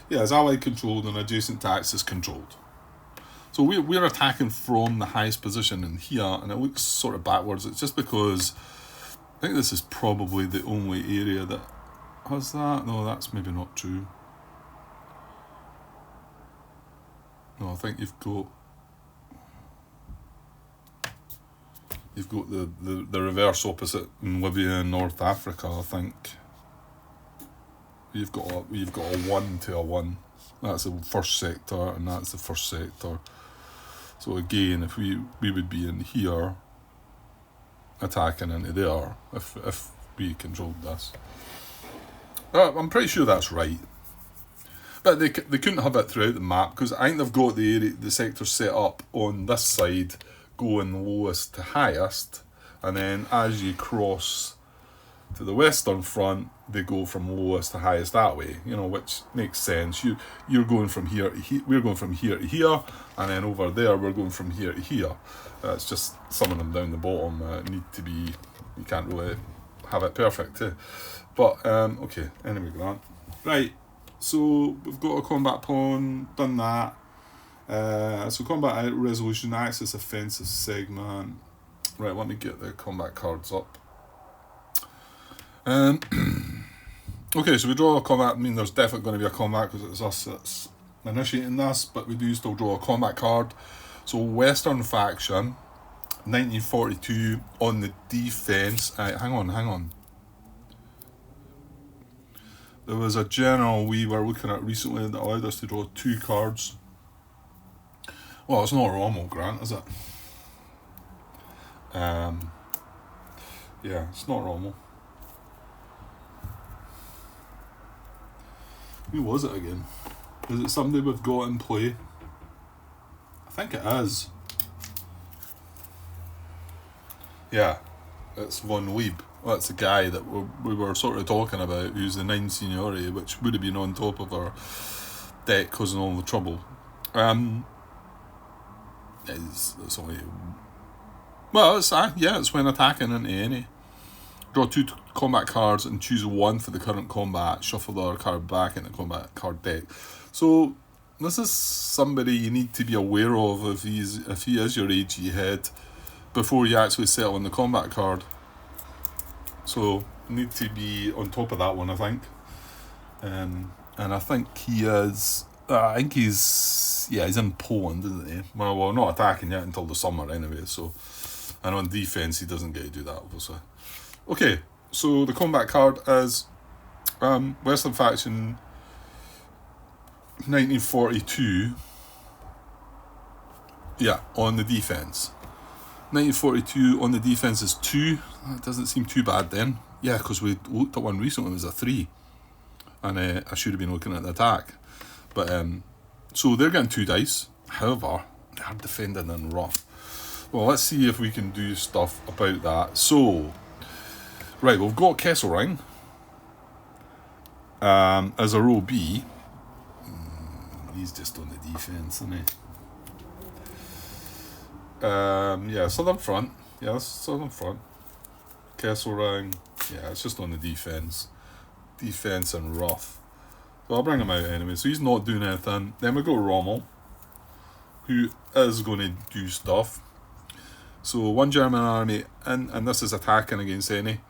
yeah, is allied controlled and adjacent to Axis controlled. So we're attacking from the highest position in here, and it looks sort of backwards. It's just because I think this is probably the only area that has that. No, that's maybe not true. No, I think you've got the reverse opposite in Libya and North Africa. I think you've got a 1 to a 1. That's the first sector, and that's the first sector. So again, if we would be in here, attacking into there, if we controlled this. I'm pretty sure that's right. But they couldn't have it throughout the map, because I think they've got the sector set up on this side, going lowest to highest, and then as you cross to the Western Front, they go from lowest to highest that way, which makes sense. You're going from here to here, we're going from here to here, and then over there we're going from here to here. It's just some of them down the bottom need to be, you can't really have it perfect too. But, okay, anyway, Grant. Right, so we've got a combat pawn, done that. So combat resolution, Axis offensive segment. Right, let me get the combat cards up. Okay, so we draw a combat. I mean, there's definitely going to be a combat because it's us that's initiating this, but we do still draw a combat card. So Western faction, 1942 on the defense. Hang on. There was a general we were looking at recently that allowed us to draw 2 cards. Well, it's not Rommel, Grant, is it? Yeah, it's not Rommel. Who was it again? Is it somebody we've got in play? I think it is. Yeah, it's Von Lieb. Well, that's the guy that we were sort of talking about, who's the 9 seniority, which would have been on top of our deck causing all the trouble. It's only... Well, it's when attacking into any. Draw 2 combat cards and choose 1 for the current combat. Shuffle the other card back in the combat card deck. So this is somebody you need to be aware of if he is your AG head before you actually settle on the combat card. So need to be on top of that one, I think. And I think he is. I think he's in Poland, isn't he? Well, not attacking yet until the summer anyway. So, and on defense he doesn't get to do that, obviously. Okay, so the combat card is Western faction 1942. Yeah, on the defense. 1942 on the defense is 2. That doesn't seem too bad then. Yeah, because we looked at one recently, it was a 3. And I should have been looking at the attack. But, so they're getting 2 dice. However, they are defending in rough. Well, let's see if we can do stuff about that. So, right, we've got Kesselring as a row B. He's just on the defense, isn't he? Southern Front. Yeah, that's Southern Front. Kesselring. Yeah, it's just on the defense. Defense and rough. So I'll bring him out anyway. So he's not doing anything. Then we go Rommel, who is going to do stuff. So 1 German army, and this is attacking against any.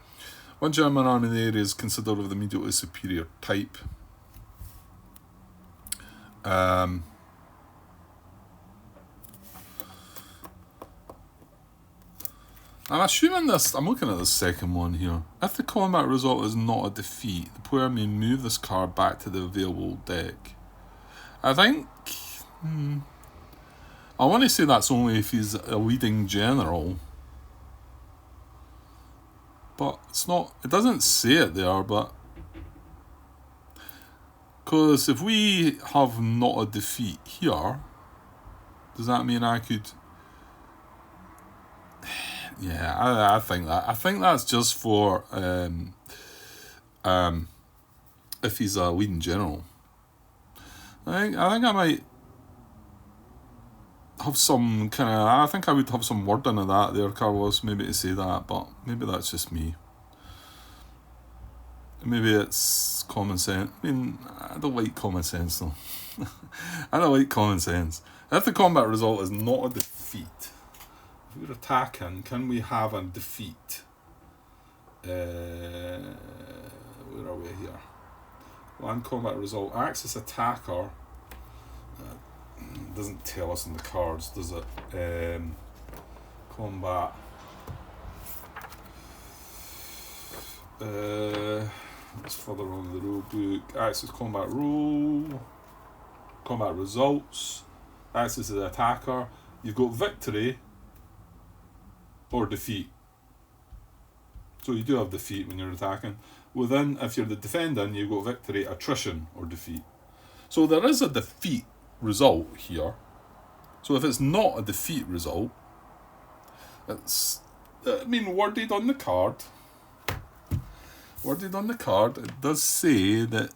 1 German army in the area is considered of the immediately superior type. I'm assuming this, I'm looking at the second one here. If the combat result is not a defeat, the player may move this card back to the available deck. I think, I want to say that's only if he's a leading general. But it's not, it doesn't say it there, but... Because if we have not a defeat here, does that mean I could... Yeah, I think that. I think that's just for if he's a leading general. I think I might have some kind of. I think I would have some word into that there, Carlos. Maybe to say that, but maybe that's just me. Maybe it's common sense. I mean, I don't like common sense though. I don't like common sense. If the combat result is not a defeat, if we're attacking, can we have a defeat? Where are we here? Land combat result. Axis attacker. Doesn't tell us in the cards, does it? Combat. It's further on the rule book. Axis combat rule. Combat results. Axis is the attacker. You've got victory or defeat. So you do have defeat when you're attacking. Within, if you're the defending, you've got victory, attrition, or defeat. So there is a defeat result here. So if it's not a defeat result, it's, worded on the card. Worded on the card, it does say that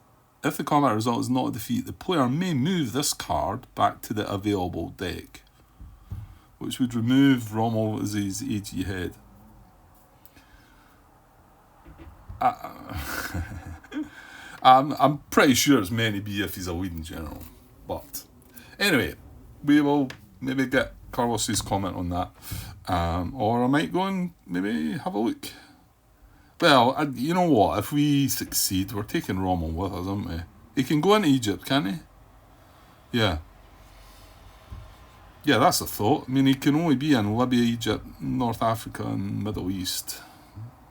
if the combat result is not a defeat, the player may move this card back to the available deck, which would remove Rommel as his AG head. I'm pretty sure it's meant to be if he's a leading general. But anyway, we will maybe get Carlos's comment on that. Or I might go and maybe have a look. Well, you know what? If we succeed, we're taking Rommel with us, aren't we? He can go into Egypt, can't he? Yeah. Yeah, that's a thought. I mean, he can only be in Libya, Egypt, North Africa, and Middle East.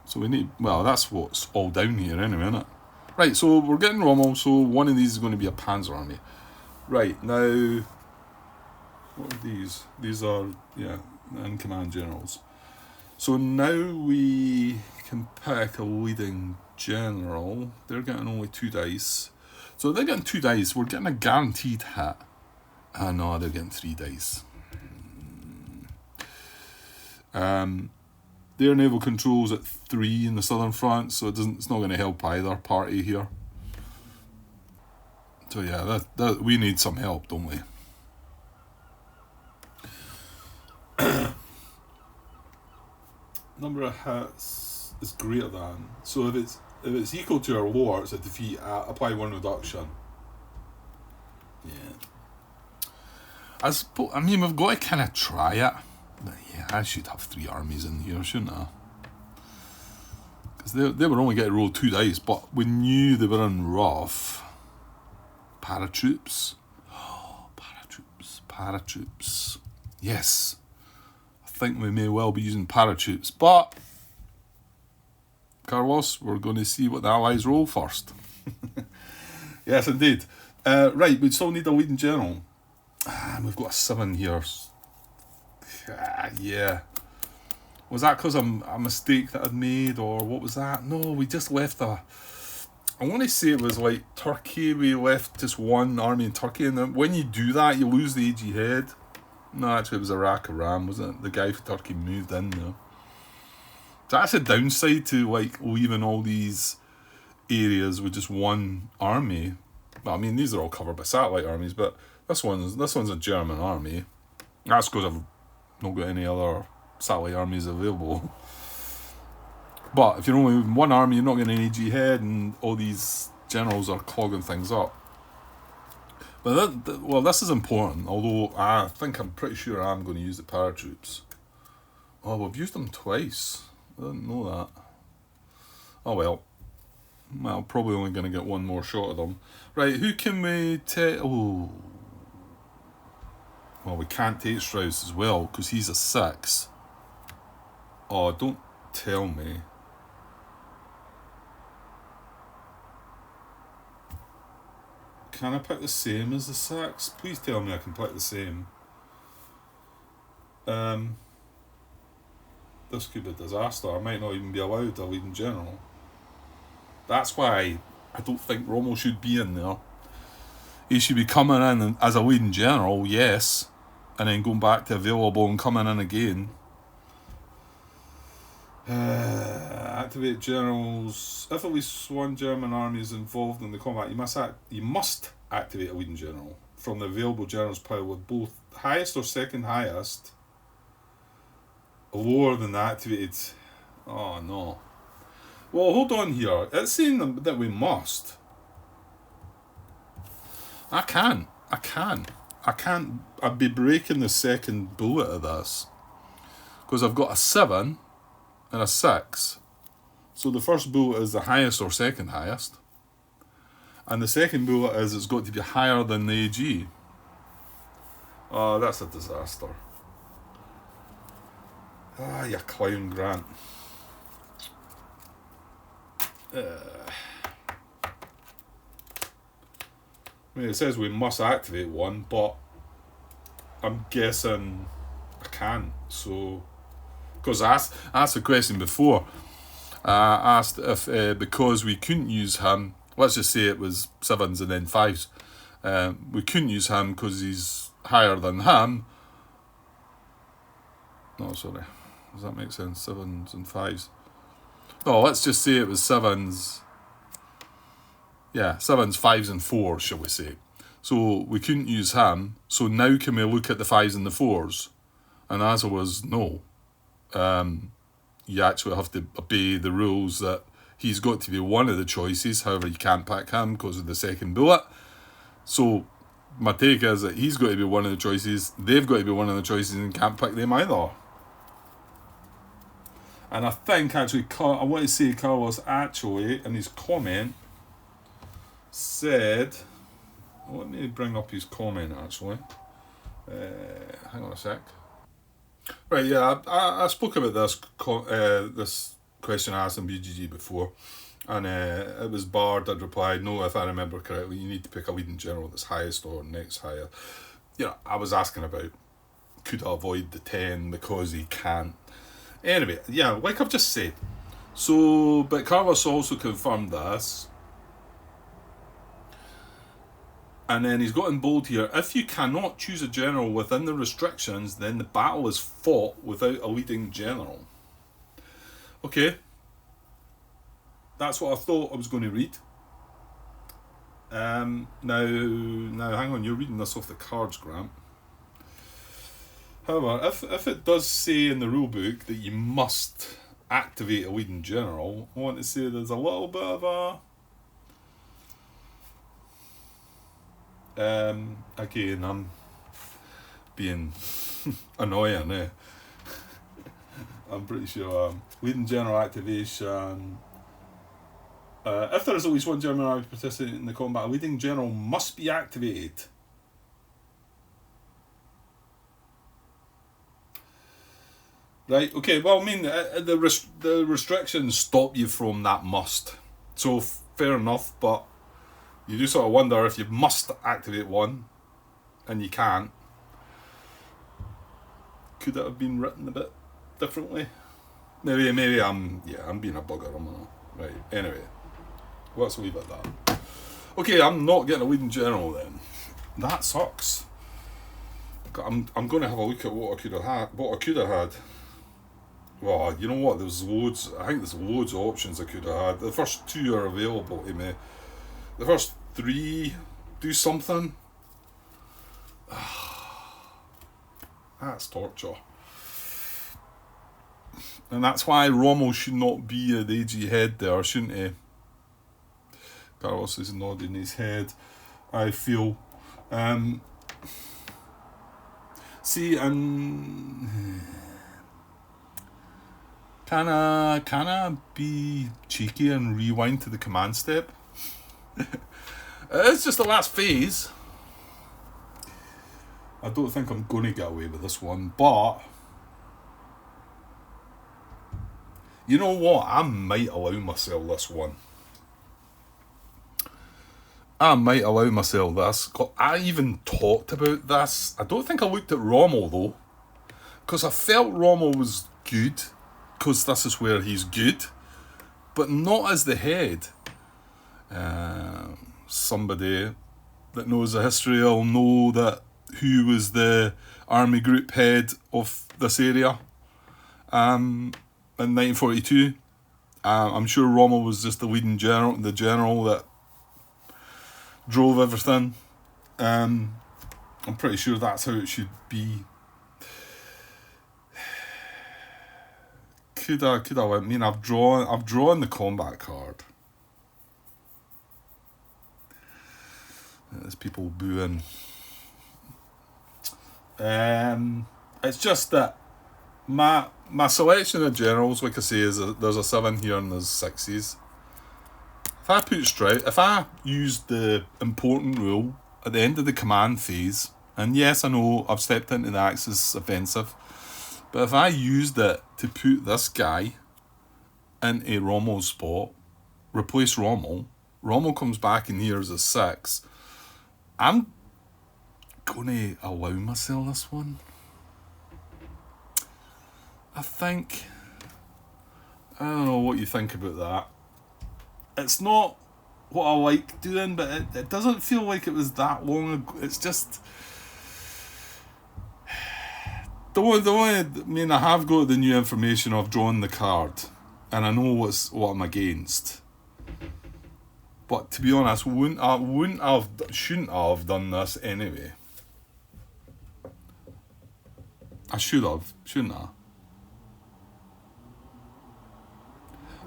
So we need... Well, that's what's all down here anyway, isn't it? Right, so we're getting Rommel, so one of these is going to be a Panzer army. Right, now... What are these? These are, in-command generals. So now we can pick a leading general. They're getting only 2 dice. So they're getting 2 dice. We're getting a guaranteed hit. No, they're getting 3 dice. Their naval control's at 3 in the southern front, so it's not going to help either party here. So yeah, that we need some help, don't we? Number of hits is greater than. So if it's equal to or lower, it's a defeat. Apply 1 reduction. Yeah. We've got to kind of try it. But yeah, I should have 3 armies in here, shouldn't I? Because they were only getting to roll 2 dice, but we knew they were in rough. Paratroops. Oh, paratroops. Yes. I think we may well be using paratroops, but Carlos, we're going to see what the Allies roll first. Yes, indeed. Right, we still need a leading general. We've got a 7 here. Yeah. Was that because of a mistake that I'd made, or what was that? No, we just left I want to say it was like Turkey. We left just 1 army in Turkey, and then when you do that, you lose the AG head. No, actually, it was Iraq Aram, wasn't it? The guy for Turkey moved in there. So that's a downside to like leaving all these areas with just 1 army. Well, I mean, these are all covered by satellite armies, but this one's a German army. That's because I've not got any other satellite armies available. But if you're only moving 1 army, you're not getting an AG head, and all these generals are clogging things up. But this is important, although I'm pretty sure I'm going to use the paratroops. Oh, we've used them twice. I didn't know that. Oh well. Well, probably only going to get 1 more shot of them. Right, who can we take? Oh. Well, we can't take Strauss as well, because he's a 6. Oh, don't tell me. Can I pick the same as the 6? Please tell me I can pick the same. This could be a disaster. I might not even be allowed a leading general. That's why I don't think Rommel should be in there. He should be coming in as a leading general, yes, and then going back to available and coming in again. Activate generals. If at least one German army is involved in the combat, you must activate a leading general from the available generals pile with both highest or second highest lower than the activated. Oh no. Well, hold on here. It's saying that we must. I can't. I'd be breaking the second bullet of this. Because I've got a 7 and a 6. So the first bullet is the highest or second highest. And the second bullet is it's got to be higher than the AG. Oh, that's a disaster. Ah, you clown, Grant. I mean, it says we must activate one, but I'm guessing I can't. So, because I asked the question before, I asked if because we couldn't use him, let's just say it was 7s and then 5s, we couldn't use him because he's higher than him. No, sorry. Does that make sense? 7s and 5s. No, let's just say it was 7s. Yeah, 7s, 5s and 4s, shall we say. So we couldn't use him. So now can we look at the 5s and the 4s? And the answer was no. You actually have to obey the rules that he's got to be one of the choices. However, you can't pick him because of the second bullet. So my take is that he's got to be one of the choices. They've got to be one of the choices and can't pick them either. And I think actually, I want to say Carlos actually in his comment said, let me bring up his comment actually. Hang on a sec. Right, yeah, I spoke about this this question I asked in BGG before, and it was Bard that replied, no, if I remember correctly, you need to pick a leading general that's highest or next higher. You know, I was asking about, could I avoid the 10 because he can't? Anyway, yeah, like I've just said. So, but Carlos also confirmed this. And then he's got in bold here, if you cannot choose a general within the restrictions, then the battle is fought without a leading general. Okay. That's what I thought I was going to read. Now, hang on, you're reading this off the cards, Grant. However, if it does say in the rulebook that you must activate a leading general, I want to say there's a little bit of a... again, I'm being annoying, eh? I'm pretty sure leading general activation. If there is at least one German army participating in the combat, a leading general must be activated. Right, okay, well, I mean, the restrictions stop you from that must. So, fair enough, but you do sort of wonder if you must activate one, and you can't. Could it have been written a bit differently? Maybe I'm being a bugger, I'm not. Right, anyway, let's leave it at that. Okay, I'm not getting a leading general then. That sucks. I'm going to have a look at what I could have had. Well, you know what? There's loads. I think there's loads of options I could have had. The first 2 are available to me. The first 3 do something. That's torture. And that's why Rommel should not be at the AG head there, shouldn't he? Carlos is nodding his head, I feel. See, and... Can I be cheeky and rewind to the command step? It's just the last phase. I don't think I'm going to get away with this one, but... You know what? I might allow myself this one. I even talked about this. I don't think I looked at Rommel, though. Because I felt Rommel was good. Because this is where he's good, but not as the head. Somebody that knows the history will know that who was the army group head of this area. And in 1942. I'm sure Rommel was just the leading general, the general that drove everything. I'm pretty sure that's how it should be. Could I went? I mean, I've drawn the combat card. There's people booing. It's just that my selection of generals, like I say, is there's a 7 here and there's 6s. If I use the important rule at the end of the command phase, and yes, I know I've stepped into the Axis offensive, but if I used it to put this guy into Rommel's spot, replace Rommel comes back in here as a 6, I'm going to allow myself this one. I think, I don't know what you think about that. It's not what I like doing, but it doesn't feel like it was that long ago. It's just, I mean, I have got the new information of drawing the card, and I know what I'm against. But to be honest, shouldn't have done this anyway. I should have, shouldn't I?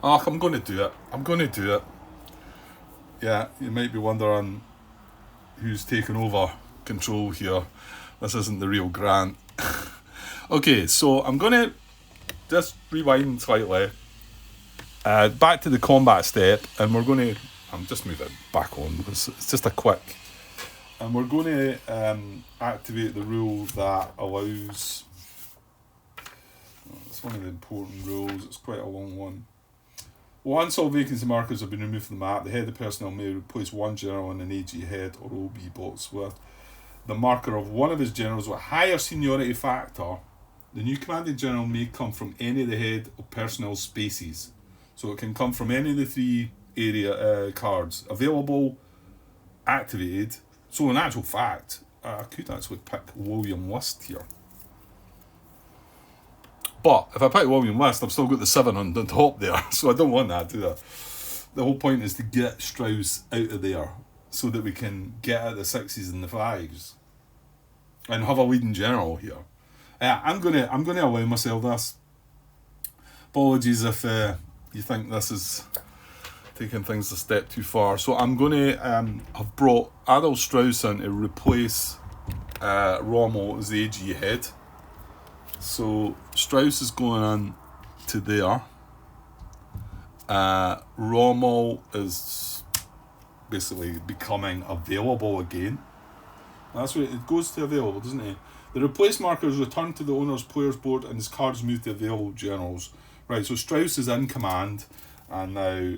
Oh, I'm going to do it. Yeah, you might be wondering who's taken over control here. This isn't the real Grant. Okay, so I'm going to just rewind slightly. Back to the combat step, and we're going to... I'm just moving back on because it's just a quick... And we're going to activate the rule that allows... It's one of the important rules. It's quite a long one. Once all vacancy markers have been removed from the map, the head of personnel may replace one general in an AG head or OB box with the marker of one of his generals with higher seniority factor. The new commanding general may come from any of the head of personnel spaces. So it can come from any of the 3 area cards available, activated. So in actual fact, I could actually pick William List here. But if I pick William List, I've still got the 7 on the top there, so I don't want that, do I? The whole point is to get Strauss out of there so that we can get at the 6s and the 5s and have a leading general here. I'm gonna allow myself this. Apologies if you think this is taking things a step too far. So I'm gonna have brought Adolf Strauss in to replace Rommel as the AG head. So Strauss is going on to there. Rommel is basically becoming available again. That's what it goes to available, doesn't it? The replace marker is returned to the owner's players board and his cards moved to available generals. Right, so Strauss is in command, and now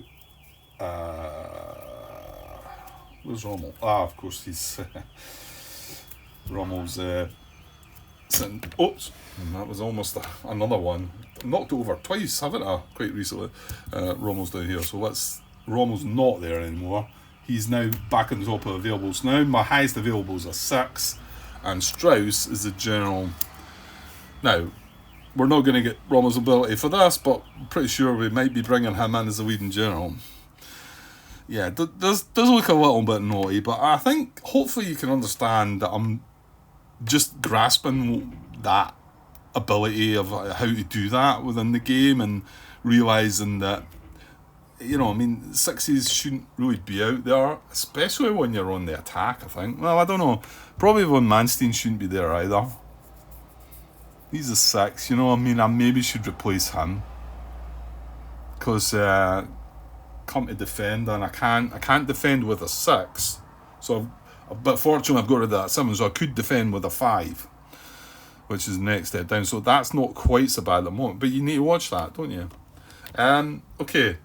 where's Rommel? Of course he's Rommel's sitting. Oops, that was almost another one. Knocked over twice, haven't I? Quite recently. Rommel's down here, so Rommel's not there anymore. He's now back on the top of availables. Now my highest available is a 6, and Strauss is the general. Now, we're not going to get Rommel's ability for this, but I'm pretty sure we might be bringing him in as the leading general. Yeah, does look a little bit naughty, but I think hopefully you can understand that I'm just grasping that ability of how to do that within the game and realising that, you know, I mean, 6s shouldn't really be out there, especially when you're on the attack, I think. Well, I don't know. Probably when Manstein shouldn't be there either. He's a 6, you know, I mean, I maybe should replace him. Because come to defend, and I can't defend with a 6. So, but fortunately I've got rid of that 7, so I could defend with a 5. Which is the next step down. So that's not quite so bad at the moment. But you need to watch that, don't you? Okay.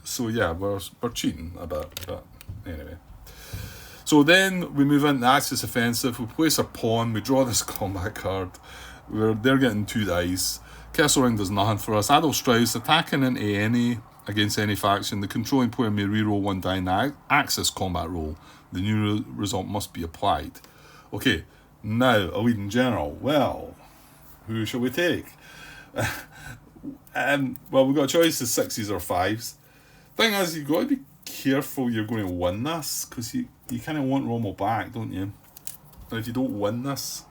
So yeah, we're cheating a bit, but anyway. So then we move into the Axis offensive. We place our pawn. We draw this combat card. They're getting 2 dice. Kesselring does nothing for us. Adolf Strauss attacking into any against any faction. The controlling player may reroll 1 die in the Axis combat roll. The new result must be applied. Okay, now a leading general. Well, Who shall we take? Well, we've got a choice of 6s or 5s. Thing is, you've got to be careful you're going to win this, because you kind of want Rommel back, don't you? And if you don't win this,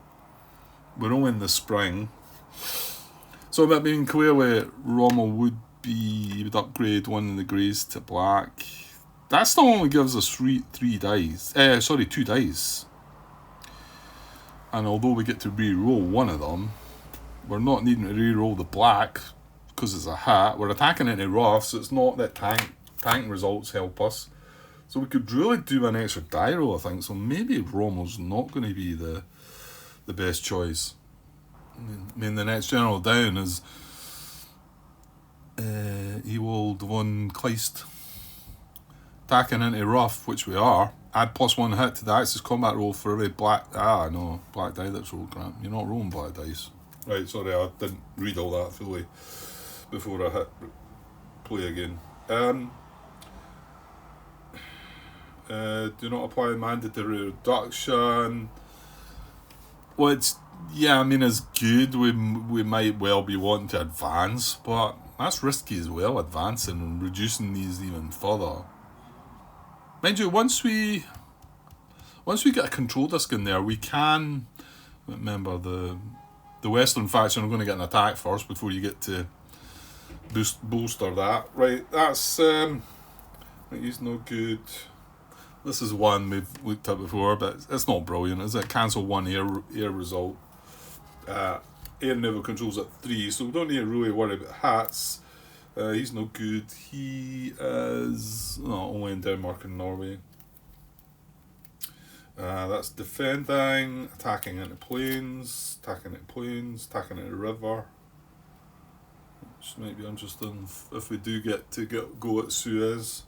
we're only in the spring. So that being clearly Rommel would upgrade one of the greys to black. That still only gives us 2 dice. And although we get to re-roll one of them, we're not needing to re-roll the black because it's a hat. We're attacking into rough, so it's not that tank results help us. So we could really do an extra die roll, I think. So maybe Rommel's not going to be the best choice. I mean, the next general down is Ewald von Kleist. Attacking into rough, which we are. Add +1 hit to the Axis combat roll for every black die that's rolled. Crap. You're not rolling black dice. Right, sorry, I didn't read all that fully before I hit play again. Do not apply mandatory reduction. Well, it's good. We might well be wanting to advance, but that's risky as well, advancing and reducing these even further. Mind you, once we get a control disc in there, we can remember the Western faction are going to get an attack first before you get to bolster that. Right, that's he's no good. This is one we've looked at before, but it's not brilliant, is it? Cancel 1 air result. Air naval controls at 3, so we don't need to really worry about hats. He's no good. He is only in Denmark and Norway. That's defending, attacking into planes, attacking into river. Which might be interesting if we do get to go at Suez.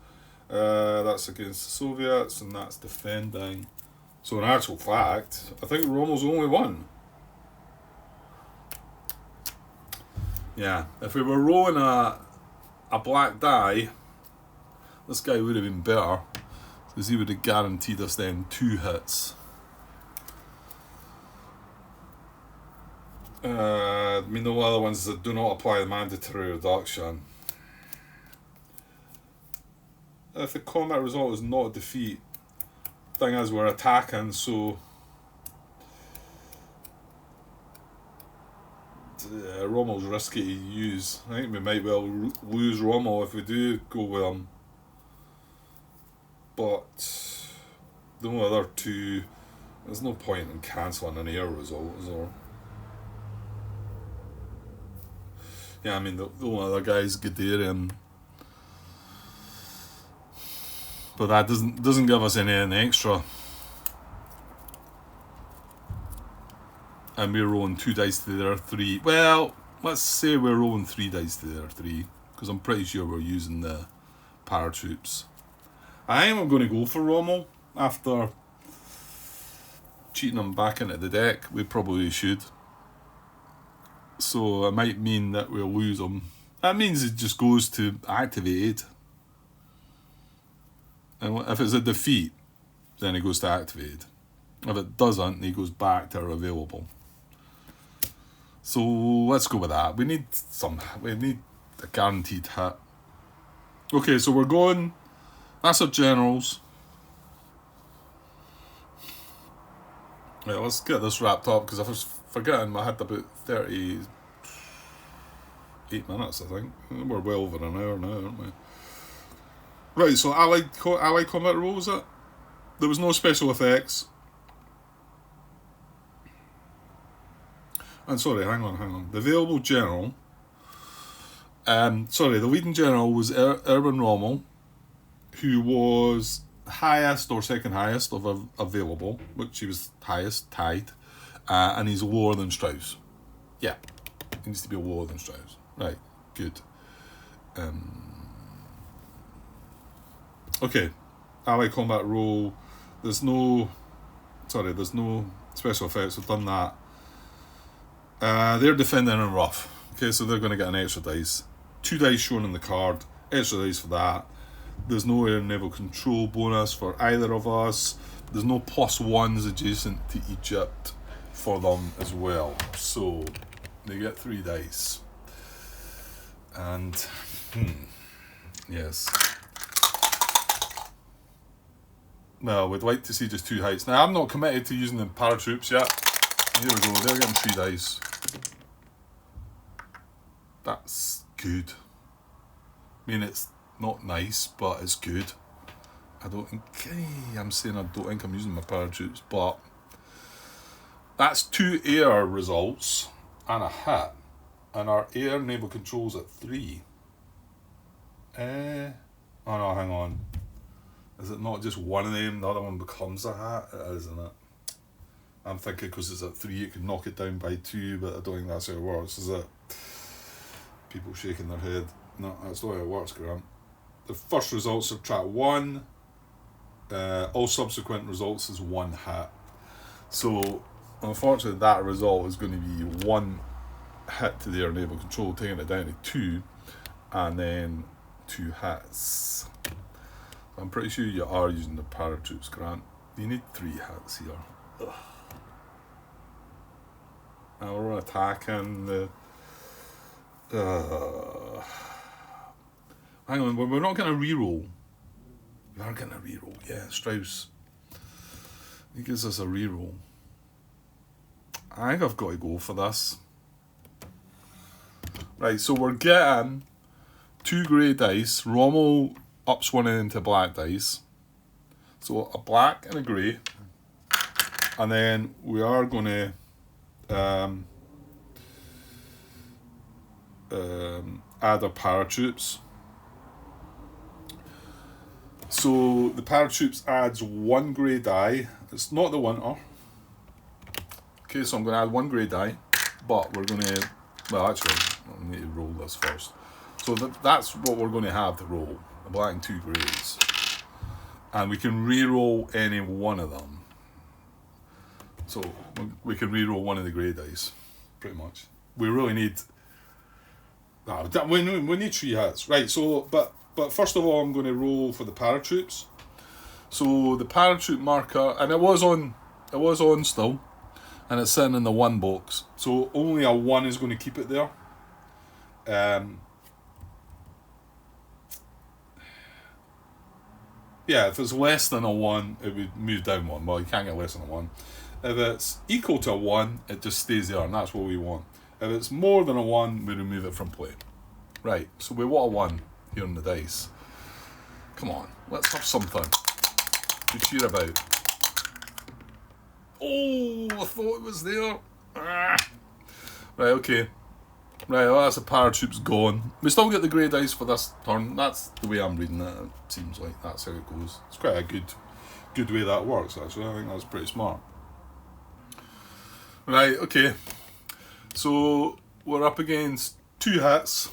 That's against the Soviets, and that's defending. So in actual fact, I think Rommel's only one. Yeah, if we were rolling a black die, this guy would have been better, because he would have guaranteed us then 2 hits. The other ones that do not apply the mandatory reduction. If the combat result is not a defeat, thing is we're attacking, so Rommel's risky to use. I think we might well lose Rommel if we do go with him. But the only other 2, there's no point in cancelling an air result, is there? Yeah, the only other guy is Guderian. But that doesn't give us anything extra. And we're rolling 2 dice to their 3. Well, let's say we're rolling 3 dice to their 3, because I'm pretty sure we're using the paratroops. I am going to go for Rommel after cheating him back into the deck. We probably should. So it might mean that we'll lose him. That means it just goes to activated. And if it's a defeat, then it goes to activated. If it doesn't, he goes back to available. So let's go with that. We need a guaranteed hit. Okay, so we're going. That's our generals. Right, let's get this wrapped up, because I was forgetting I had about 38 minutes, I think. We're well over an hour now, aren't we? Right, so Allied combat roll, was it? There was no special effects. And sorry, hang on. The available general. The leading general was Erwin Rommel, who was highest or second highest of available, which he was highest, tied, and he's lower than Strauss. Yeah, he needs to be lower than Strauss. Right, good. Okay, Allied combat roll. There's no special effects. We've done that. They're defending in rough. Okay, so they're going to get an extra dice. 2 dice shown in the card. Extra dice for that. There's no air naval control bonus for either of us. There's no +1s adjacent to Egypt for them as well. So they get 3 dice. And, yes. Well, we'd like to see just 2 heights. Now, I'm not committed to using the paratroops yet. Here we go, they're getting 3 dice. That's good. I mean, it's not nice, but it's good. I'm saying I don't think I'm using my paratroops, but that's 2 air results and a hit. And our air naval control's at 3. Oh no, hang on. Is it not just one of them? The other one becomes a hat? It is, isn't it? I'm thinking because it's at 3, it could knock it down by 2, but I don't think that's how it works, is it? People shaking their head. No, that's not how it works, Grant. The first results subtract 1. All subsequent results is 1 hit. So, unfortunately, that result is going to be 1 hit to the air naval control, taking it down to 2, and then 2 hits. I'm pretty sure you are using the paratroops, Grant. You need 3 hits here. Ugh. And we're attacking the... hang on, we're not going to reroll. We are going to reroll. Yeah, Strauss. He gives us a reroll. I think I've got to go for this. Right, so we're getting 2 grey dice. Rommel ups one into black dice. So a black and a grey. And then we are going to add our paratroops. So the paratroops adds 1 grey die. It's not the winter. Okay, so I'm going to add 1 grey die, but we're going to, well actually, I need to roll this first. So that's what we're going to have to roll, the black and 2 greys. And we can re-roll any one of them. So we can re-roll one of the grey dice, pretty much. We really need, we need 3 hits. Right, so, but first of all, I'm going to roll for the paratroops. So the paratroop marker, and it was on still, and it's sitting in the 1 box. So only a 1 is going to keep it there. Yeah, if it's less than a 1, it would move down 1. Well, you can't get less than a 1. If it's equal to a 1, it just stays there, and that's what we want. If it's more than a 1, we remove it from play. Right, so we want a 1 here on the dice. Come on, let's have something to cheer about. Oh, I thought it was there. Right, okay. Right, well, that's the paratroops gone. We still get the grey dice for this turn. That's the way I'm reading it. It seems like that's how it goes. It's quite a good way that works, actually. I think that's pretty smart. Right, okay. So we're up against 2 hits.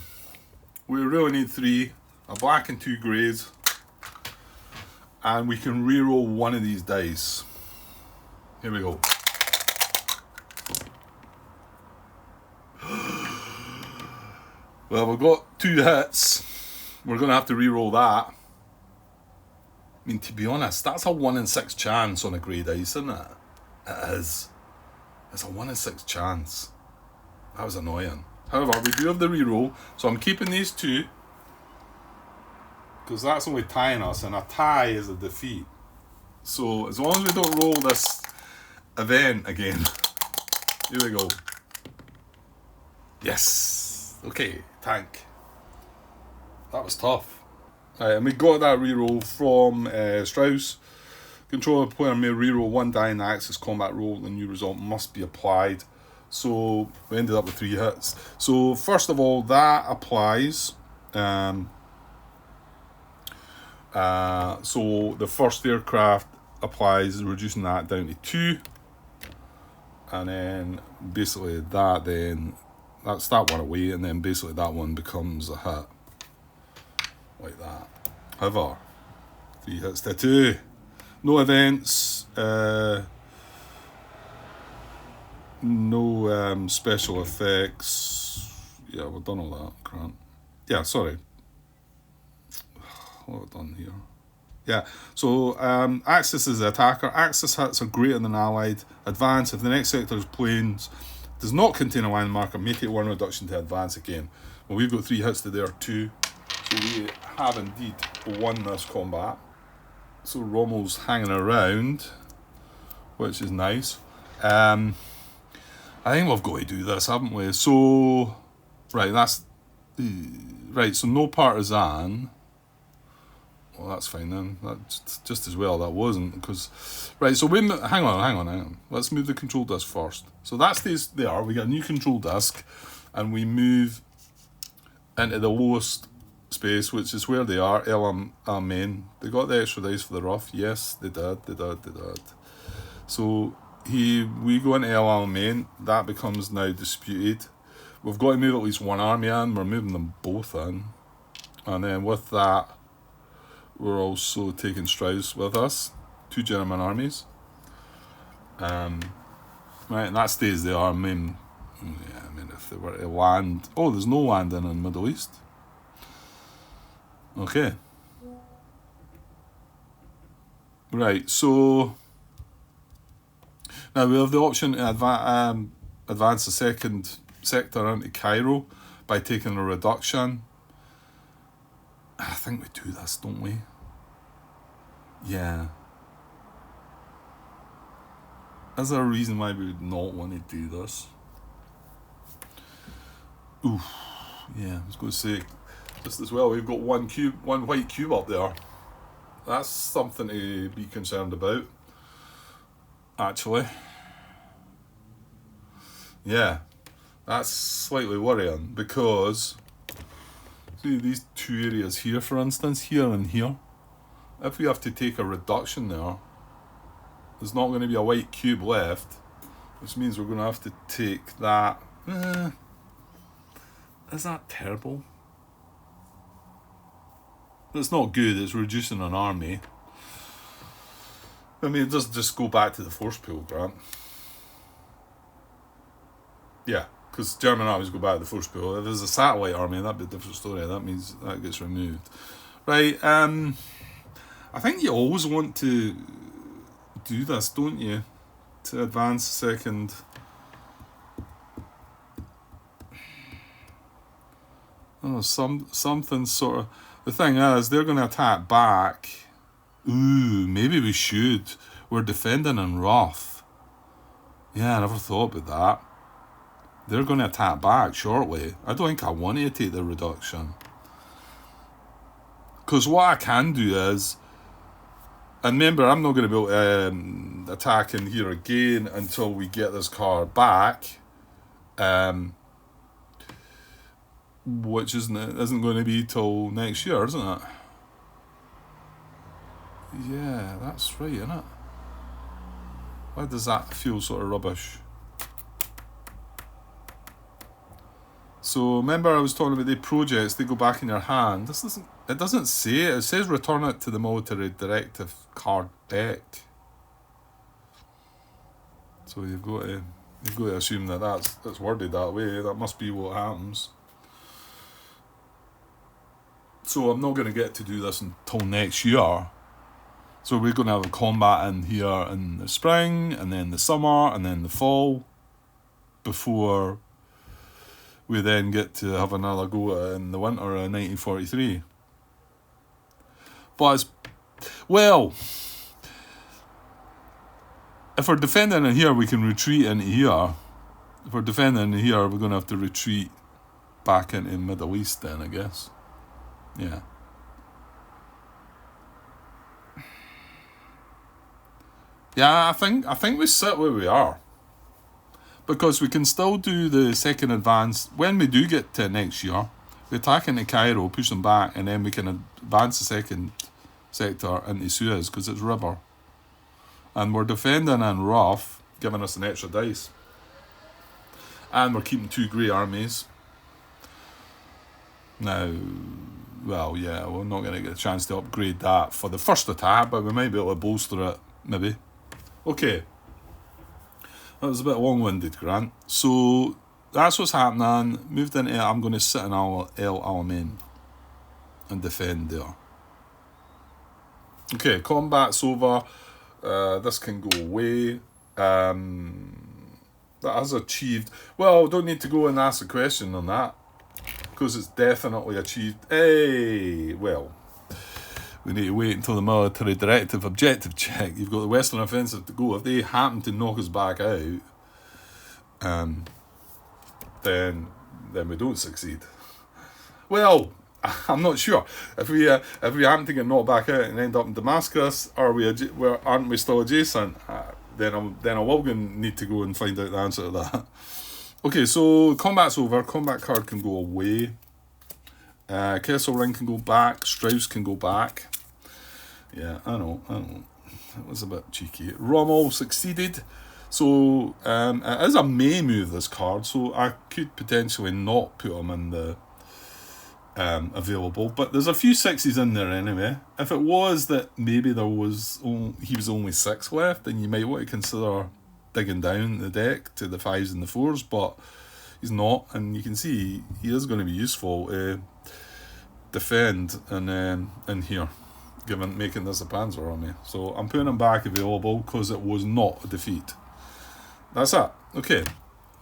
We really need 3. A black and 2 greys. And we can re-roll 1 of these dice. Here we go. Well, we've got 2 hits. We're going to have to re-roll that. I mean, to be honest, that's a 1 in 6 chance on a grey dice, isn't it? It is. It's a 1 in 6 chance. That was annoying. However, we do have the re-roll, so I'm keeping these 2. Because that's only tying us, and a tie is a defeat. So, as long as we don't roll this event again. Here we go. Yes! Okay, tank. That was tough. Right, and we got that reroll from Strauss. Controller player may reroll 1 die in the Axis combat roll. The new result must be applied. So we ended up with 3 hits. So first of all, that applies. So the first aircraft applies, reducing that down to 2. And then basically that's that one away, and then basically that one becomes a hit. Like that. However, 3 hits to 2. No events. No special effects. Yeah, we've done all that, Grant. Yeah, sorry. What have I done here? Yeah, so Axis is the attacker. Axis hits are greater than Allied. Advance. If the next sector is planes, Does not contain a land marker. May take 1 reduction to advance again. Well, we've got 3 hits to their 2. So we have indeed won this combat. So Rommel's hanging around, which is nice. I think we've got to do this, haven't we? So, right, that's... Right, so no partisan. Well, that's fine then. That's just as well that wasn't, because... Right, so we... Hang on. Let's move the control disc first. So that stays there. We get a new control disc, and we move into the lowest space, which is where they are, El Alamein. They got the extra dice for the rough. Yes, they did. So we go into El Alamein. That becomes now disputed. We've got to move at least one army in. We're moving them both in. And then with that, we're also taking Strauss with us. 2 German armies. Right, and that stays there. I mean, if they were to land... Oh, there's no land in the Middle East. Okay. Right, so... Now we have the option to advance the second sector into Cairo by taking a reduction. I think we do this, don't we? Yeah. Is there a reason why we would not want to do this? Oof. Yeah, I was going to say, just as well, we've got one white cube up there. That's something to be concerned about, actually. Yeah, that's slightly worrying, because see these 2 areas here, for instance, here and here. If we have to take a reduction there, there's not going to be a white cube left, which means we're going to have to take that. Is that terrible? It's not good. It's reducing an army. I mean, it doesn't just go back to the force pool, Grant. Yeah, because German armies go back to the force pool. If there's a satellite army, that'd be a different story. That means that gets removed. Right, I think you always want to do this, don't you? To advance second. Oh, something sort of... The thing is, they're going to attack back. Ooh, maybe we should. We're defending in rough. Yeah, I never thought about that. They're going to attack back shortly. I don't think I want to take the reduction. Because what I can do is... And remember, I'm not going to be able to attack in here again until we get this car back. Which isn't going to be till next year, isn't it? Yeah, that's right, isn't it? Why does that feel sort of rubbish? So remember I was talking about the projects, they go back in your hand. It doesn't say it. It says return it to the military directive card deck. So you've got to assume that that's worded that way. That must be what happens. So I'm not going to get to do this until next year. So we're going to have a combat in here in the spring, and then the summer, and then the fall, before we then get to have another go in the winter of 1943. But well, if we're defending in here, we can retreat into here. If we're defending in here, we're going to have to retreat back into Middle East then, I guess. Yeah. Yeah, I think we sit where we are. Because we can still do the second advance. When we do get to next year, we attack into Cairo, push them back, and then we can advance the second sector into Suez, because it's river. And we're defending in rough, giving us an extra dice. And we're keeping 2 grey armies. Now, well, yeah, we're not going to get a chance to upgrade that for the first attack, but we might be able to bolster it, maybe. Okay. That was a bit long-winded, Grant. So, that's what's happening. Moved into it. I'm going to sit in El Alamein and defend there. Okay, combat's over. This can go away. that has achieved. Well, don't need to go and ask a question on that, because it's definitely achieved. Hey, well, we need to wait until the military directive objective check. You've got the Western offensive to go. If they happen to knock us back out, then we don't succeed. Well, I'm not sure. If we happen to get knocked back out and end up in Damascus, aren't we still adjacent? Then I will need to go and find out the answer to that. Okay, so combat's over. Combat card can go away. Kesselring can go back. Strauss can go back. Yeah, I know. That was a bit cheeky. Rommel succeeded. So it is a May move, this card, so I could potentially not put him in the available, but there's a few sixes in there anyway. If it was that maybe he was only 6 left, then you might want to consider digging down the deck to the 5s and the 4s, but he's not, and you can see he is going to be useful to defend in here, given making this a Panzer army. So I'm putting him back available because it was not a defeat. That's it. Okay.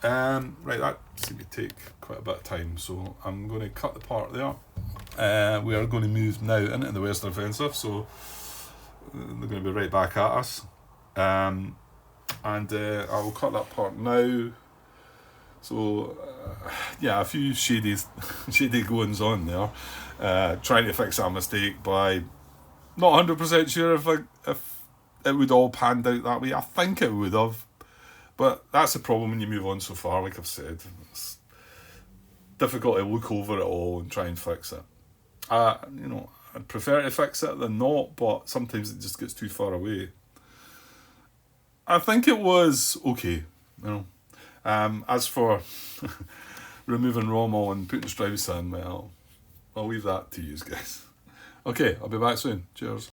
Right, that seemed to take quite a bit of time, so I'm going to cut the part there. We are going to move now into the Western Offensive, so they're going to be right back at us. And I will cut that part now. So, yeah, a few shady goings on there. Trying to fix that mistake by not 100% sure if it would all panned out that way. I think it would have. But that's the problem when you move on so far, like I've said. It's difficult to look over it all and try and fix it. I'd prefer to fix it than not, but sometimes it just gets too far away. I think it was okay, As for removing Rommel and putting Strauss in, well, I'll leave that to you guys. Okay, I'll be back soon. Cheers.